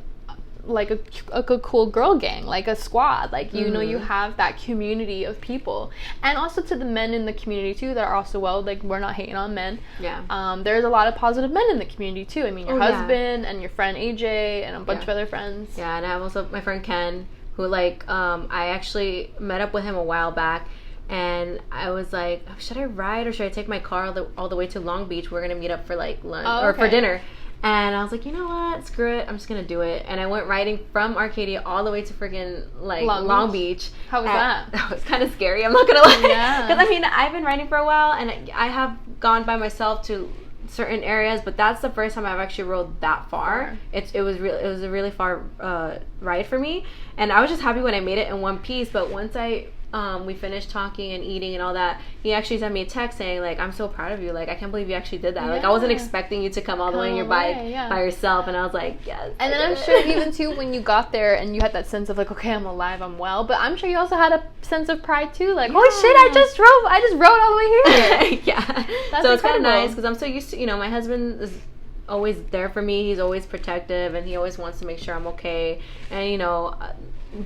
a cool girl gang, like a squad, like, you know, you have that community of people. And also to the men in the community too that are also, well, like, we're not hating on men, there's a lot of positive men in the community too. I mean, your husband and your friend AJ and a bunch of other friends. And I have also my friend Ken, who like I actually met up with him a while back, and I was like, should I ride or should I take my car all the way to Long Beach? We're gonna meet up for like lunch or for dinner. And I was like, you know what? Screw it. I'm just going to do it. And I went riding from Arcadia all the way to freaking, like, Long Beach. How was that? That was kind of scary. I'm not going to lie. Yeah. Because, I mean, I've been riding for a while, and I have gone by myself to certain areas, but that's the first time I've actually rode that far. It was a really far ride for me, and I was just happy when I made it in one piece. But once we finished talking and eating and all that, he actually sent me a text saying, like, I'm so proud of you. Like, I can't believe you actually did that. Like, I wasn't expecting you to come all the way on your bike by yourself. And I was like, yes. And then I'm sure even, too, when you got there and you had that sense of, like, okay, I'm alive, I'm well. But I'm sure you also had a sense of pride, too. Like, holy shit, I just rode all the way here. Yeah. That's so it's kind of incredible. nice because I'm so used to, my husband is always there for me. He's always protective, and he always wants to make sure I'm okay. And,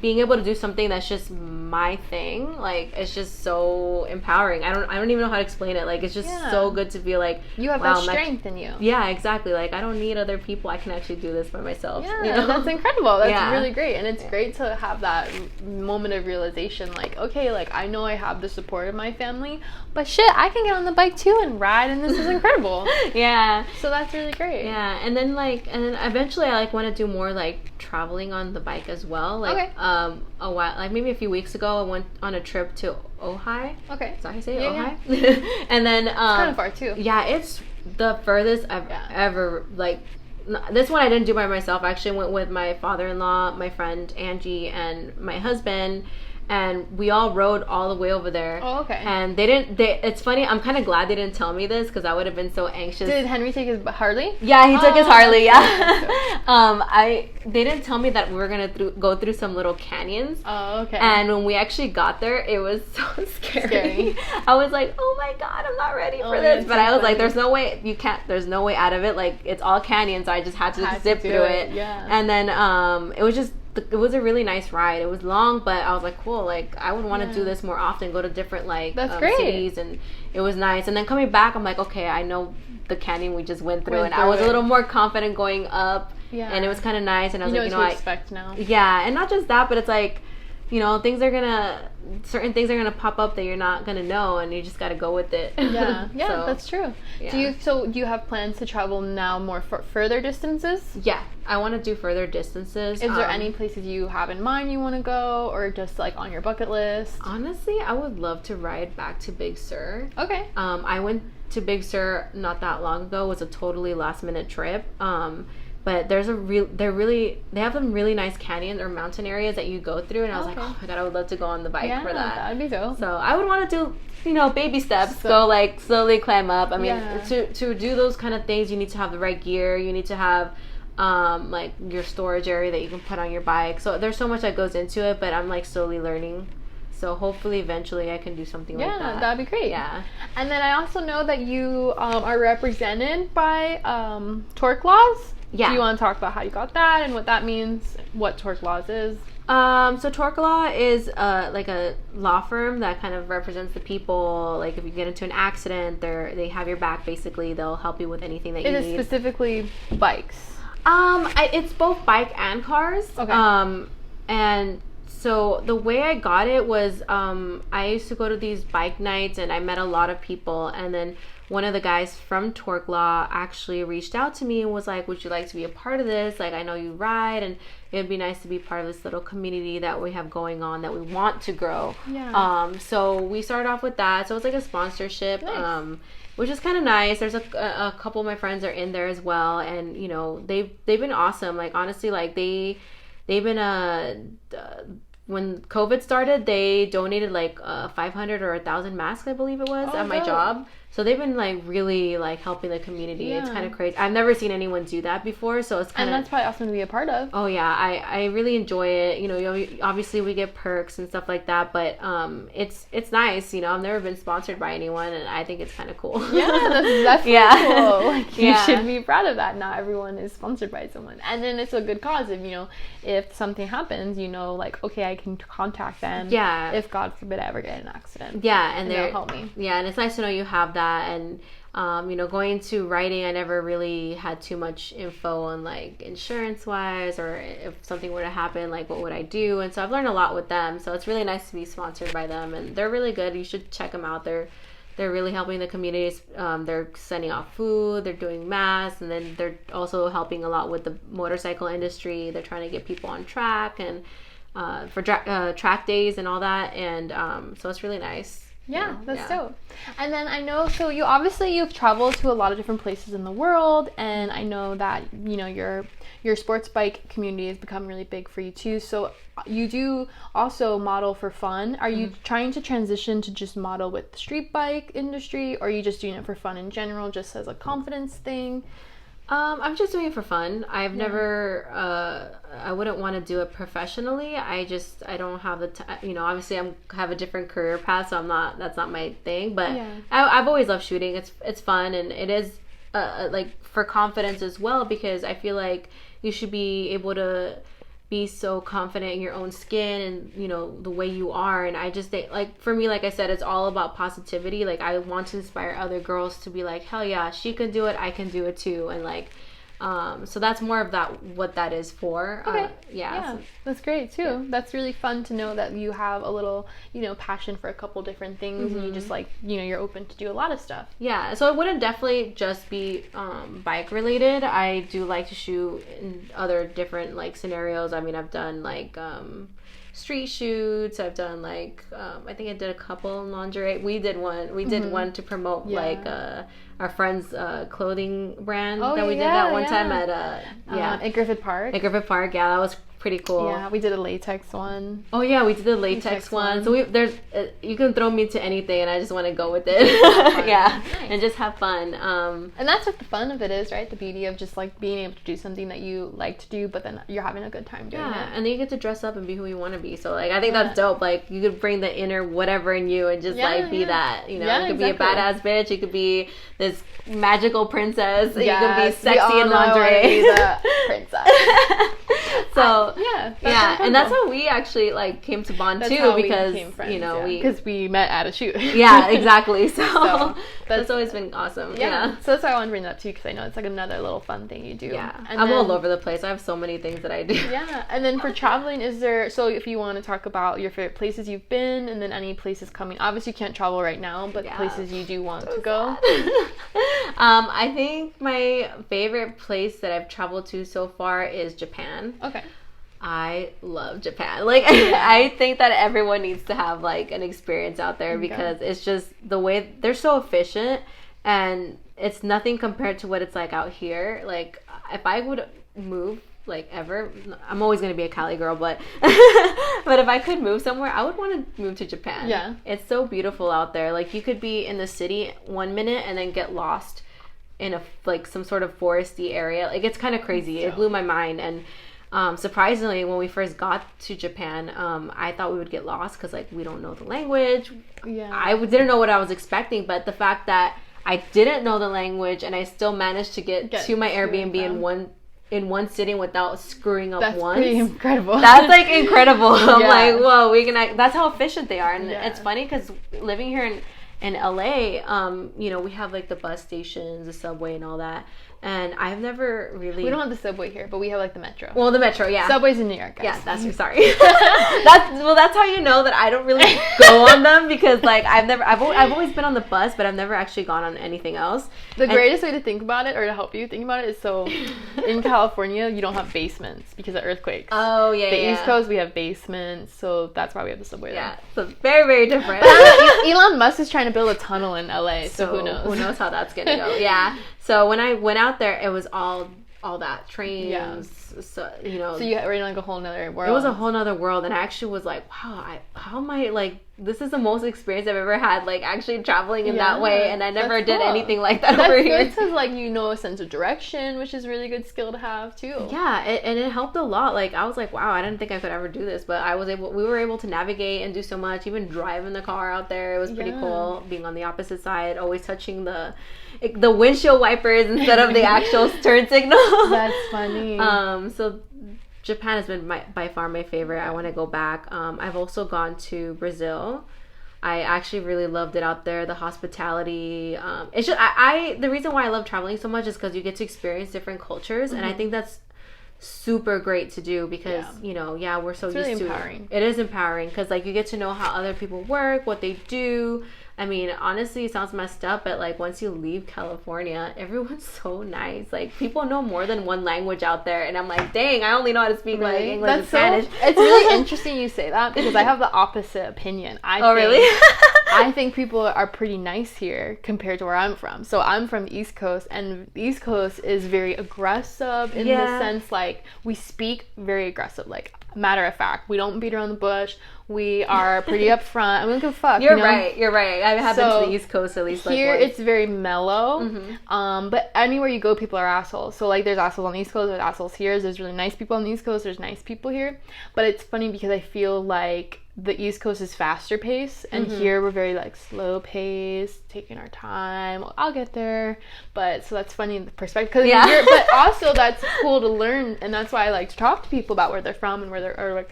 being able to do something that's just my thing, like, it's just so empowering. I don't even know how to explain it. Like, it's just so good to feel like you have that strength in you. Yeah, exactly. Like, I don't need other people. I can actually do this by myself. Yeah, that's incredible. That's really great. And it's great to have that moment of realization, like, okay, like, I know I have the support of my family, but shit, I can get on the bike too and ride, and this is incredible. Yeah. So that's really great. Yeah, and then eventually I want to do more like traveling on the bike as well. Like a while, like maybe a few weeks ago, I went on a trip to Ojai. Okay. Is that how you say it? Ojai? And then it's kind of far too. Yeah, it's the furthest I've ever like. This one I didn't do by myself. I actually went with my father-in-law, my friend Angie, and my husband. And we all rode all the way over there. Oh, okay. And it's funny, I'm kind of glad they didn't tell me this because I would have been so anxious. Did Henry take his Harley? Yeah, he took his Harley, yeah. They didn't tell me that we were going to go through some little canyons. Oh, okay. And when we actually got there, it was so scary. I was like, oh my God, I'm not ready for this. But I was like, there's no way out of it. Like, it's all canyons, so I just had to zip through it. Yeah. And then it was a really nice ride. It was long, but I was like, cool. Like, I would want to do this more often, go to different cities, and it was nice. And then coming back, I'm like, okay, I know the canyon we just went through, and I was a little more confident going up. Yeah. And it was kind of nice. And I was like, what to expect now. Yeah, and not just that, but it's like, certain things are gonna pop up that you're not gonna know, and you just gotta go with it. Yeah, that's true. Yeah. Do you have plans to travel now more for further distances? Yeah, I want to do further distances. Is there any places you have in mind you want to go, or just like on your bucket list? Honestly, I would love to ride back to Big Sur. Okay. I went to Big Sur not that long ago. It was a totally last minute trip. But they have some really nice canyons or mountain areas that you go through, and I was like, oh my God, I would love to go on the bike for that. That'd be dope. So I would want to do, baby steps, go like slowly climb up. I mean, to do those kind of things, you need to have the right gear. You need to have like your storage area that you can put on your bike. So there's so much that goes into it, but I'm like slowly learning. So hopefully eventually I can do something like that. Yeah, that'd be great. Yeah. And then I also know that you are represented by Torque Laws. Yeah. Do you want to talk about how you got that and what that means, what Torque Laws is? So Torque Law is like a law firm that kind of represents the people. Like if you get into an accident, they have your back basically. They'll help you with anything that you need. Is it specifically bikes? It's both bike and cars. Okay. And so the way I got it was I used to go to these bike nights, and I met a lot of people, and then one of the guys from Torque Law actually reached out to me and was like, would you like to be a part of this? Like, I know you ride, and it would be nice to be part of this little community that we have going on that we want to grow. Yeah. So we started off with that. So it's like a sponsorship, nice. Which is kind of nice. There's a couple of my friends are in there as well, and they've been awesome. Like, honestly, like they've been when COVID started, they donated like 500 or 1,000 masks, I believe it was, at my job. So they've been like really like helping the community. It's kind of crazy. I've never seen anyone do that before, so it's kind of. And that's probably awesome to be a part of. Oh yeah, I really enjoy it. Obviously we get perks and stuff like that, but it's nice. I've never been sponsored by anyone, and I think it's kind of cool. Yeah, that's definitely cool. Like, you should be proud of that. Not everyone is sponsored by someone, and then it's a good cause. If something happens, like, okay, I can contact them. Yeah. If God forbid I ever get in an accident. Yeah, and they'll help me. Yeah, and it's nice to know you have that. And going into writing, I never really had too much info on like insurance wise, or if something were to happen, like what would I do. And so I've learned a lot with them, so it's really nice to be sponsored by them, and they're really good. You should check them out. They're they're really helping the communities. They're sending out food, they're doing masks, and then they're also helping a lot with the motorcycle industry. They're trying to get people on track and for track days and all that, and so it's really nice. Yeah, that's dope. And then I know, so you've traveled to a lot of different places in the world, and I know that, you know, your sports bike community has become really big for you too. So you do also model for fun. Are you trying to transition to just model with the street bike industry, or are you just doing it for fun in general, just as a confidence thing? I'm just doing it for fun. I've never, I wouldn't want to do it professionally. I don't have the time, you know, obviously have a different career path, so that's not my thing, but I've always loved shooting. It's fun, and it is, like, for confidence as well, because I feel like you should be able to be so confident in your own skin and, you know, the way you are. And I just think, like, for me, like I said, it's all about positivity. Like, I want to inspire other girls to be like, hell yeah, she can do it, I can do it too. And like, so that's more of that, what that is for. Okay. So, that's great too. Yeah. That's really fun to know that you have a little, you know, passion for a couple different things, and you just, like, you know, you're open to do a lot of stuff. Yeah, so it wouldn't definitely just be bike related. I do like to shoot in other different, like, scenarios. I mean, I've done, like, street shoots. I've done, like, I think I did a couple lingerie. We did one to promote like our friend's clothing brand that we did that one time at in Griffith Park. At Griffith Park, yeah, that was pretty cool. Yeah, we did a latex one. Oh yeah, we did the latex one. So you can throw me to anything, and I just want to go with it. Yeah, nice. And just have fun. And that's what the fun of it is, right? The beauty of just, like, being able to do something that you like to do, but then you're having a good time doing it. Yeah, and then you get to dress up and be who you want to be. So, like, I think that's dope. Like, you could bring the inner whatever in you and just like be that. You know, you could be a badass bitch. You could be this magical princess. You could be sexy in lingerie. Be the princess. So and that's how we actually, like, came to bond too, because friends, you know because we met at a shoot. Yeah, exactly. So that's always been awesome. Yeah. So that's why I want to bring that up too, because I know it's, like, another little fun thing you do. Yeah, and I'm all over the place. I have so many things that I do. Yeah, and then for traveling, so if you want to talk about your favorite places you've been, and then any places coming, obviously you can't travel right now, but places you do want to go. I think my favorite place that I've traveled to so far is Japan. Okay. I love Japan. Like, I think that everyone needs to have, like, an experience out there, because it's just the way they're so efficient, and it's nothing compared to what it's like out here. Like, if I would move, like, ever, I'm always going to be a Cali girl, but but if I could move somewhere, I would want to move to Japan. Yeah. It's so beautiful out there. Like, you could be in the city 1 minute and then get lost in a, like, some sort of foresty area. Like, it's kind of crazy. It blew my mind. And surprisingly, when we first got to Japan, I thought we would get lost because, like, we don't know the language. Yeah. I didn't know what I was expecting, but the fact that I didn't know the language and I still managed to get to my Airbnb in one sitting without screwing up once. That's pretty incredible. That's, like, incredible. I'm like, whoa, that's how efficient they are. And it's funny because living here in LA, you know, we have, like, the bus stations, the subway, and all that. And I've never really... We don't have the subway here, but we have, like, the metro. Well, the metro, yeah. Subway's in New York, guys. Yeah, sorry. That's how you know that I don't really go on them, because, like, I've always been on the bus, but I've never actually gone on anything else. The greatest way to think about it, or to help you think about it, is so in California, you don't have basements because of earthquakes. Oh, yeah, The East Coast, we have basements, so that's why we have the subway there. Yeah, so very, very different. Elon Musk is trying to build a tunnel in LA, so who knows? Who knows how that's going to go. Yeah. So when I went out there, it was all that trains. So, you know. So you were in, like, a whole nother world. It was a whole nother world, and I actually was like, wow, how am I, like, this is the most experience I've ever had, like, actually traveling in that way, and I never did anything like that over here. That's good, because, like, you know a sense of direction, which is a really good skill to have too. Yeah, and it helped a lot. Like, I was like, wow, I didn't think I could ever do this, but we were able to navigate and do so much, even drive in the car out there. It was pretty cool, being on the opposite side, always touching the windshield wipers instead of the actual turn signal. That's funny. So Japan has been by far my favorite. I want to go back. I've also gone to Brazil. I actually really loved it out there. The hospitality. It's just the reason why I love traveling so much is because you get to experience different cultures, and I think that's super great to do, because you know, we're so used to empowering. It is empowering because, like, you get to know how other people work, what they do. I mean, honestly, it sounds messed up, but like once you leave California, everyone's so nice. Like people know more than one language out there, and I'm like, dang, I only know how to speak like English and Spanish. It's really interesting you say that because I have the opposite opinion. Really? I think people are pretty nice here compared to where I'm from. So I'm from the East Coast, and the East Coast is very aggressive in the sense like we speak very aggressive, like matter of fact. We don't beat around the bush. We are pretty upfront. I mean, give a fuck. You're right. I have been to the East Coast at least. Here, like it's very mellow. But anywhere you go, people are assholes. So like, there's assholes on the East Coast. There's assholes here. There's really nice people on the East Coast. There's nice people here. But it's funny because I feel like the East Coast is faster paced, and here we're very like slow paced, taking our time. I'll get there, but so that's funny in the perspective. But also that's cool to learn, and that's why I like to talk to people about where they're from and where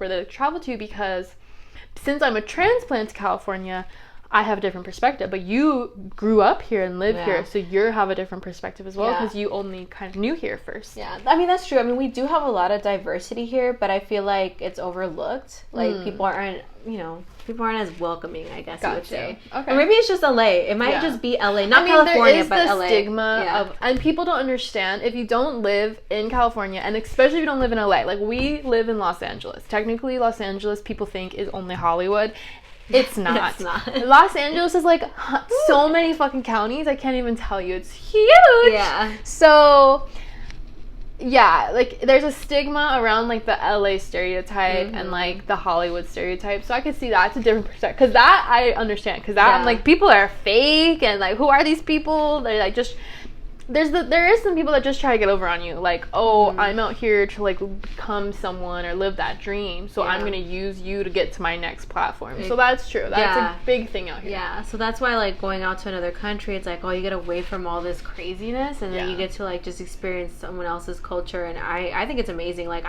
they travel to, because since I'm a transplant to California, I have a different perspective. But you grew up here and live here, so you have a different perspective as well because you only kind of knew here first. Yeah, I mean, that's true. I mean, we do have a lot of diversity here, but I feel like it's overlooked. Like people aren't as welcoming, I guess you would say. Okay. Or maybe it's just LA. It might just be LA, not California, but LA. There is the stigma of, and people don't understand if you don't live in California, and especially if you don't live in LA. Like we live in Los Angeles. Technically, Los Angeles people think is only Hollywood. It's not. It's not. Los Angeles is like so many fucking counties. I can't even tell you. It's huge. Yeah. So, yeah, like there's a stigma around like the LA stereotype and like the Hollywood stereotype. So I could see that's a different perspective. Because that I understand. Because that I'm like, people are fake and like, who are these people? They're like just... There is some people that just try to get over on you, like, oh, I'm out here to like become someone or live that dream, so I'm gonna use you to get to my next platform. So that's true. That's a big thing out here. Yeah. So that's why like going out to another country, it's like, oh, you get away from all this craziness, and then you get to like just experience someone else's culture, and I think it's amazing. Like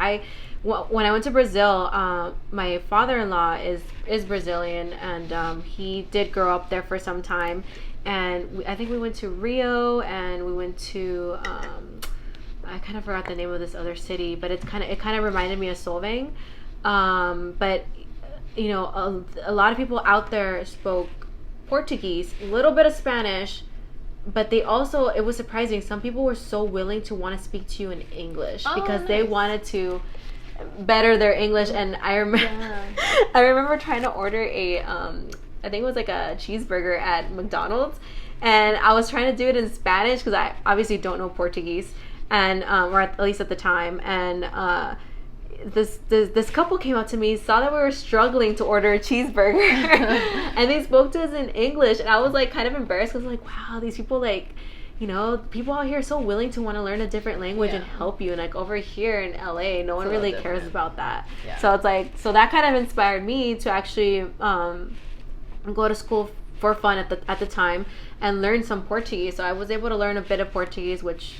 when I went to Brazil, my father-in-law is Brazilian, and he did grow up there for some time. And I think we went to Rio, and we went to I kind of forgot the name of this other city, but it kind of reminded me of Solvang. But you know, a lot of people out there spoke Portuguese, a little bit of Spanish, but they also, it was surprising, some people were so willing to want to speak to you in English because they wanted to better their English. And I remember trying to order I think it was like a cheeseburger at McDonald's, and I was trying to do it in Spanish because I obviously don't know Portuguese, and or at least at the time, and this couple came up to me, saw that we were struggling to order a cheeseburger, and they spoke to us in English, and I was like kind of embarrassed because like, wow, these people, like, you know, people out here are so willing to want to learn a different language and help you. And like over here in LA, no one really cares about that. So it's like, so that kind of inspired me to actually go to school for fun at the time and learn some Portuguese. So I was able to learn a bit of Portuguese, which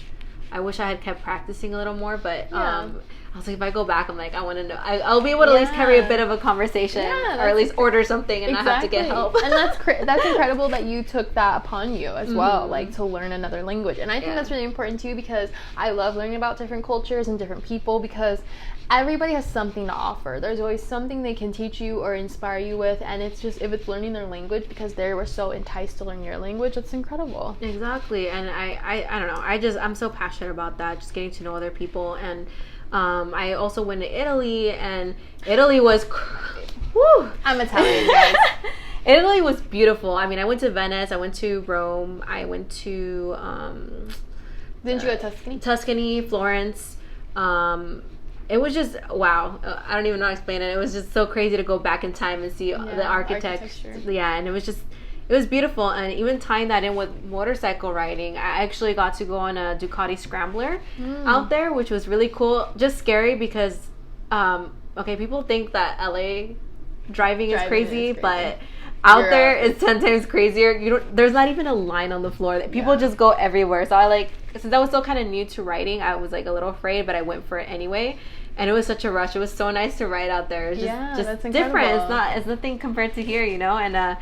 I wish I had kept practicing a little more, but I was like, if I go back, I'm like, I want to know. I'll be able to at least carry a bit of a conversation, or at least order something and not have to get help. And that's incredible that you took that upon you as well, like to learn another language. And I think that's really important too, because I love learning about different cultures and different people, because everybody has something to offer. There's always something they can teach you or inspire you with, and it's just, if it's learning their language because they were so enticed to learn your language, it's incredible. Exactly. And I don't know, I'm so passionate about that, just getting to know other people. And I also went to Italy, and Italy was woo, I'm Italian, guys. Italy was beautiful. I mean, I went to Venice, I went to Rome, I went to didn't you go to Tuscany? Tuscany, Florence. It was just, wow. I don't even know how to explain it. It was just so crazy to go back in time and see the architecture. Yeah, and it was beautiful. And even tying that in with motorcycle riding, I actually got to go on a Ducati Scrambler out there, which was really cool. Just scary because, people think that LA driving is crazy, but out there it's 10 times crazier. There's not even a line on the floor. People just go everywhere. So since I was still kind of new to riding, I was like a little afraid, but I went for it anyway. And it was such a rush. It was so nice to ride out there. It's just that's different. It's nothing compared to here, you know. And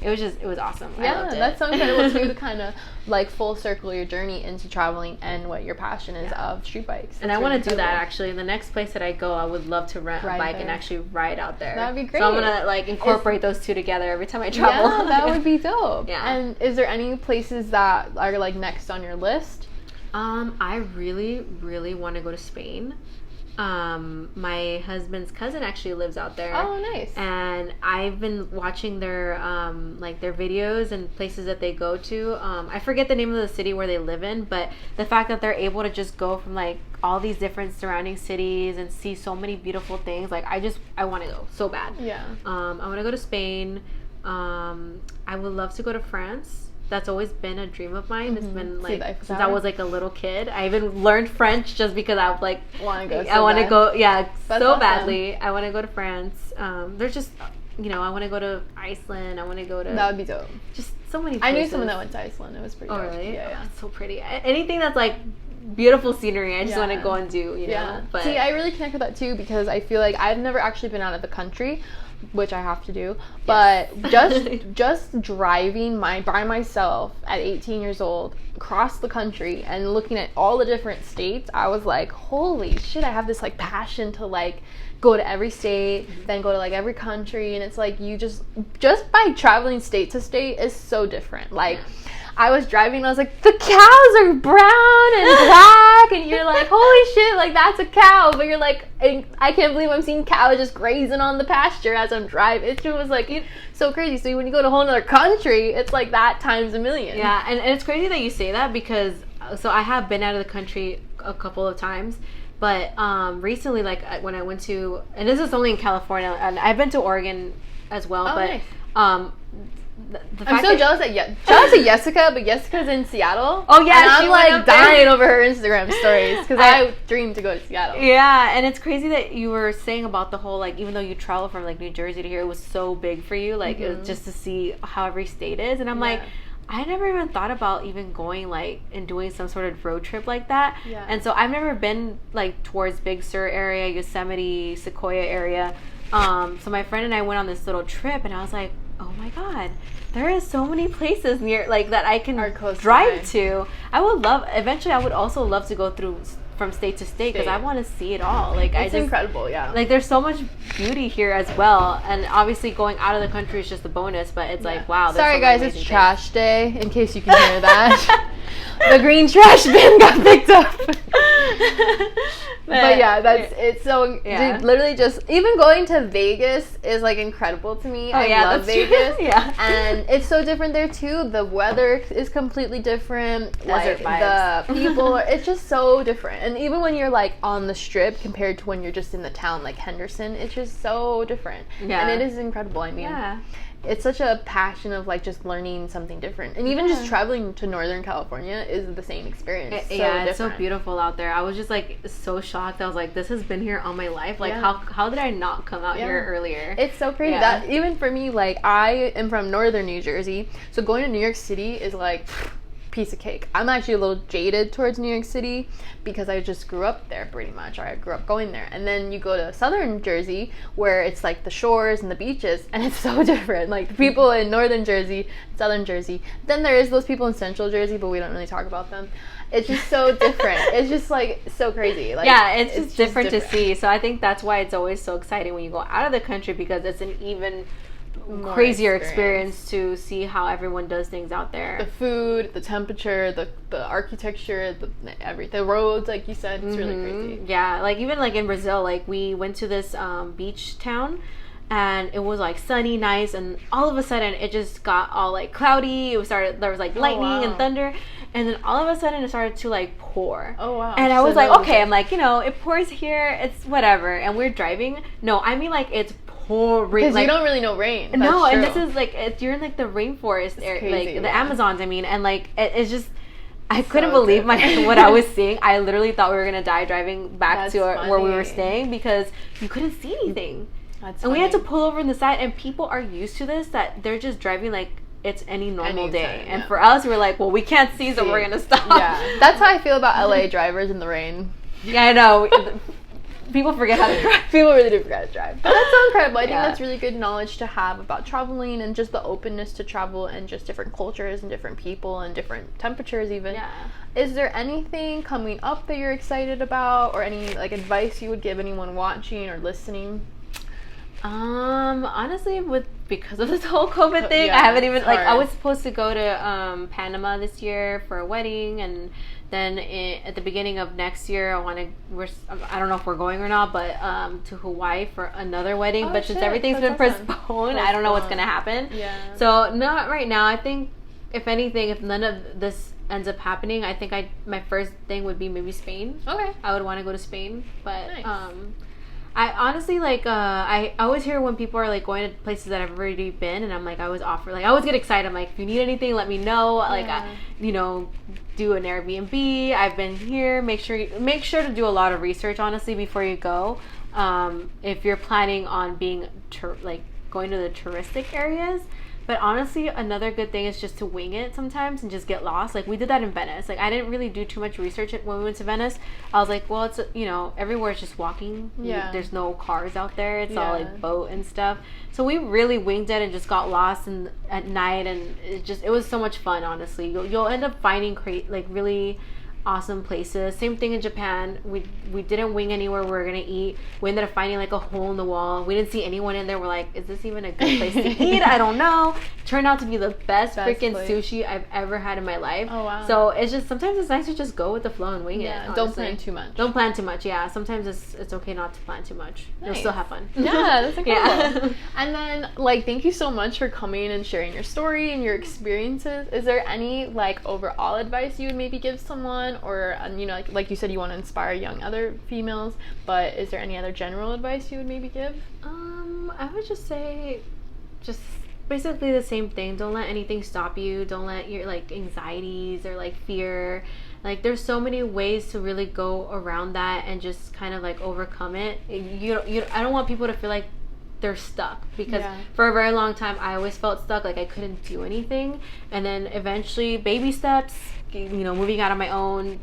it was awesome. I Yeah, loved it. that's so incredible too, to kind of like full circle your journey into traveling and what your passion is of street bikes. And I want to do that actually. The next place that I go, I would love to rent a bike and actually ride out there. That'd be great. So I'm gonna like incorporate those two together every time I travel. Yeah, that would be dope. Yeah. And is there any places that are like next on your list? I really, really want to go to Spain. My husband's cousin actually lives out there. Oh, nice. And I've been watching their like their videos and places that they go to. I forget the name of the city where they live in, but the fact that they're able to just go from like all these different surrounding cities and see so many beautiful things, like I want to go so bad. Yeah. I want to go to Spain. I would love to go to France. That's always been a dream of mine. It's been like since I was like a little kid. I even learned French just because I like want to go. I want to go, yeah, That's so awesome. badly. I want to go to France. There's just, you know, I want to go to Iceland. I want to go to. That would be dope. Just so many places. I knew someone that went to Iceland. It was pretty. Oh dope. really? Yeah. Oh, it's so pretty. Anything that's like beautiful scenery, I just want to go and do. You know. But see, I really connect with that too, because I feel like I've never actually been out of the country, which I have to do. But just driving by myself at 18 years old across the country and looking at all the different states, I was like, holy shit, I have this like passion to like go to every state, then go to like every country. And it's like you just by traveling state to state is so different. Like I was driving and I was like, the cows are brown and black, and you're like, holy shit, like that's a cow. But you're like, I can't believe I'm seeing cows just grazing on the pasture as I'm driving. It just was like so crazy. So when you go to a whole other country, it's like that times a million. Yeah, and it's crazy that you say that, because so I have been out of the country a couple of times. But recently, like when I went to, and this is only in California, and I've been to Oregon as well. Oh, but nice. I'm so jealous of Jessica, but Jessica's in Seattle. Oh yeah, and I'm like dying over her Instagram stories because I dream to go to Seattle. Yeah, and it's crazy that you were saying about the whole, like, even though you travel from like New Jersey to here, it was so big for you, like it was just to see how every state is. And I'm like, I never even thought about even going like and doing some sort of road trip like that. Yeah. And so I've never been like towards Big Sur area, Yosemite, Sequoia area. So my friend and I went on this little trip, and I was like, oh my god, there is so many places near like that I can drive to. I would also love to go through from state to state, because I want to see it all. Like it's incredible. Yeah, like there's so much beauty here as well, and obviously going out of the country is just a bonus, but it's like, wow, sorry guys, it's trash day, in case you can hear that. The green trash bin got picked up. But yeah, it's so dude, literally just even going to Vegas is like incredible to me. I love Vegas. And it's so different there too. The weather is completely different. Like the people, it's just so different. And even when you're like on the strip compared to when you're just in the town like Henderson, it's just so different. Yeah. And it is incredible. I mean, it's such a passion of like just learning something different, and even just traveling to Northern California is the same experience. It's so beautiful out there. I was just like so shocked. I was like, this has been here all my life. Like how did I not come out here earlier? It's so crazy that even for me, like I am from Northern New Jersey, so going to New York City is like piece of cake. I'm actually a little jaded towards New York City because I just grew up there pretty much, or I grew up going there. And then you go to Southern Jersey where it's like the shores and the beaches, and it's so different. Like the people in Northern Jersey, Southern Jersey, then there is those people in Central Jersey, but we don't really talk about them. It's just so different. It's just like so crazy. Like it's just different to see. So I think that's why it's always so exciting when you go out of the country, because it's an even more crazier experience to see how everyone does things out there. The food, the temperature, the architecture, the roads, like you said, it's really crazy. Yeah, like even like in Brazil, like we went to this beach town, and it was like sunny, nice, and all of a sudden it just got all like cloudy. There was like lightning and thunder, and then all of a sudden it started to like pour. Oh wow. And I was like, okay, I'm like, it pours here, it's whatever. And we're driving. No, I mean like it's because you don't really know rain. No, and this is like you're in like the rainforest area, like the Amazons. I mean, and like it's just, I couldn't believe what I was seeing. I literally thought we were gonna die driving back to where we were staying, because you couldn't see anything. And we had to pull over on the side, and people are used to this, that they're just driving like it's any normal day. And for us, we're like, well, we can't see, so we're gonna stop. Yeah, that's how I feel about LA drivers in the rain. Yeah, I know. people forget how to drive. People really do forget to drive. But that's so incredible. I think Yeah. that's really good knowledge to have about traveling and just the openness to travel and just different cultures and different people and different temperatures even. Yeah. Is there anything coming up that you're excited about, or any like advice you would give anyone watching or listening? Honestly, because of this whole COVID thing, Yeah, I haven't even it's like I hard. was supposed to go to Panama this year for a wedding, and then at the beginning of next year, I don't know if we're going or not, but to Hawaii for another wedding. Oh, But since shit, everything's that's been awesome. postponed, I don't know what's gonna happen. Yeah. So not right now. I think if anything, if none of this ends up happening, I think my first thing would be maybe Spain. Okay. I would want to go to Spain, but Nice. I honestly like I always hear when people are like going to places that I've already been, and I'm like I always get excited. I'm like, if you need anything, let me know. Like Yeah. do an Airbnb. I've been here. Make sure to do a lot of research honestly before you go. If you're planning on being going to the touristic areas. But honestly, another good thing is just to wing it sometimes and just get lost. Like we did that in Venice. Like I didn't really do too much research when we went to Venice. I was like, well, it's everywhere is just walking. Yeah. There's no cars out there. It's all Yeah. like boat and stuff. So we really winged it and just got lost at night, and it was so much fun. Honestly, you'll end up finding really awesome places. Same thing in Japan. We didn't wing anywhere we were gonna eat. We ended up finding like a hole in the wall. We didn't see anyone in there. We're like, is this even a good place to eat? I don't know. Turned out to be the best freaking place. sushi I've ever had in my life. Oh, wow. So it's just sometimes it's nice to just go with the flow and wing it. Yeah. Honestly. Don't plan too much. Don't plan too much. Yeah. Sometimes it's okay not to plan too much. You'll Nice. still have fun. Yeah, that's incredible. Yeah. And then, thank you so much for coming and sharing your story and your experiences. Is there any, overall advice you would maybe give someone? Or, like you said, you want to inspire young other females, but is there any other general advice you would maybe give? I would just say, just basically the same thing. Don't let anything stop you. Don't let your, anxieties or, fear. There's so many ways to really go around that and just kind of, overcome it. I don't want people to feel like they're stuck, because for a very long time I always felt stuck, I couldn't do anything, and then eventually baby steps, moving out on my own,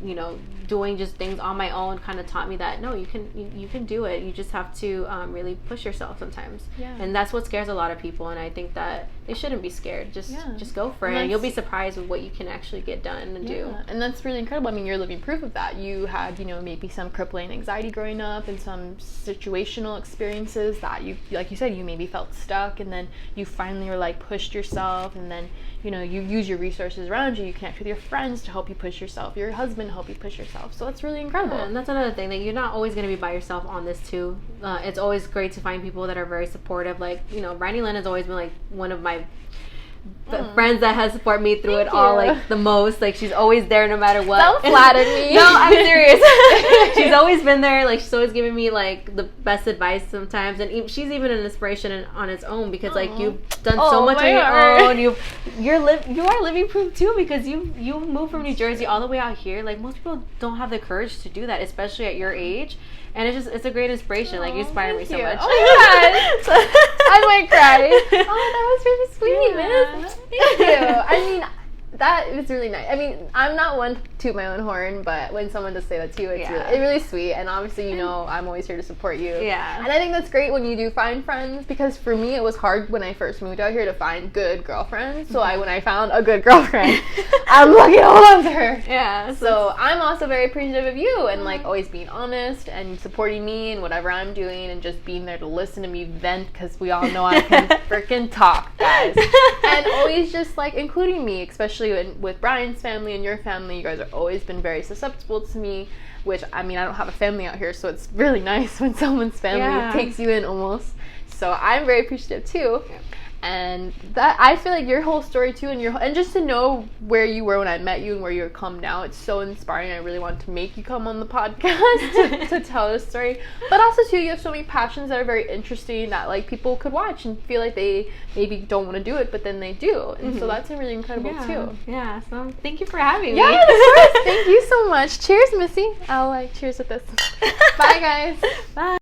doing just things on my own kind of taught me that no, you can do it. You just have to really push yourself sometimes. And that's what scares a lot of people, and I think that they shouldn't be scared. Just go for it, and you'll be surprised with what you can actually get done and do. And that's really incredible. I mean, you're living proof of that. You had maybe some crippling anxiety growing up and some situational experiences that you, like you said, you maybe felt stuck, and then you finally were pushed yourself, and then you use your resources around you. You connect with your friends to help you push yourself, your husband to help you push yourself. So that's really incredible. And that's another thing, that you're not always going to be by yourself on this too. It's always great to find people that are very supportive. Brandilynn has always been one of my friends that has supported me through it all the most. She's always there no matter what. Don't flatter me. No, I'm serious. She's always been there. She's always giving me the best advice sometimes, and she's even an inspiration on its own, because you've done so much on your own. You are living proof too, because you moved from New Jersey all the way out here. Most people don't have the courage to do that, especially at your age. And it's a great inspiration. You inspire me so much. Oh my God. I might cry. Oh, that was really sweet, miss. Thank you. I mean, that was really nice. I mean, I'm not one to toot my own horn, but when someone does say that to you, it's really sweet. And obviously, I'm always here to support you. Yeah. And I think that's great when you do find friends, because for me, it was hard when I first moved out here to find good girlfriends. So when I found a good girlfriend, I'm lucky to hold on to her. Yeah. So I'm also very appreciative of you, and always being honest and supporting me and whatever I'm doing, and just being there to listen to me vent, because we all know I can freaking talk, guys. And always just including me, especially with Brian's family and your family. You guys have always been very susceptible to me, which, I mean, I don't have a family out here, so it's really nice when someone's family takes you in almost. So I'm very appreciative too. And that, I feel your whole story too, and just to know where you were when I met you and where you're come now, it's so inspiring. I really want to make you come on the podcast to tell this story. But also too, you have so many passions that are very interesting that people could watch and feel they maybe don't want to do it, but then they do. And so that's really incredible too. Yeah, so thank you for having me. Yeah, of course. Thank you so much. Cheers, Missy. I'll cheers with this. Bye, guys. Bye.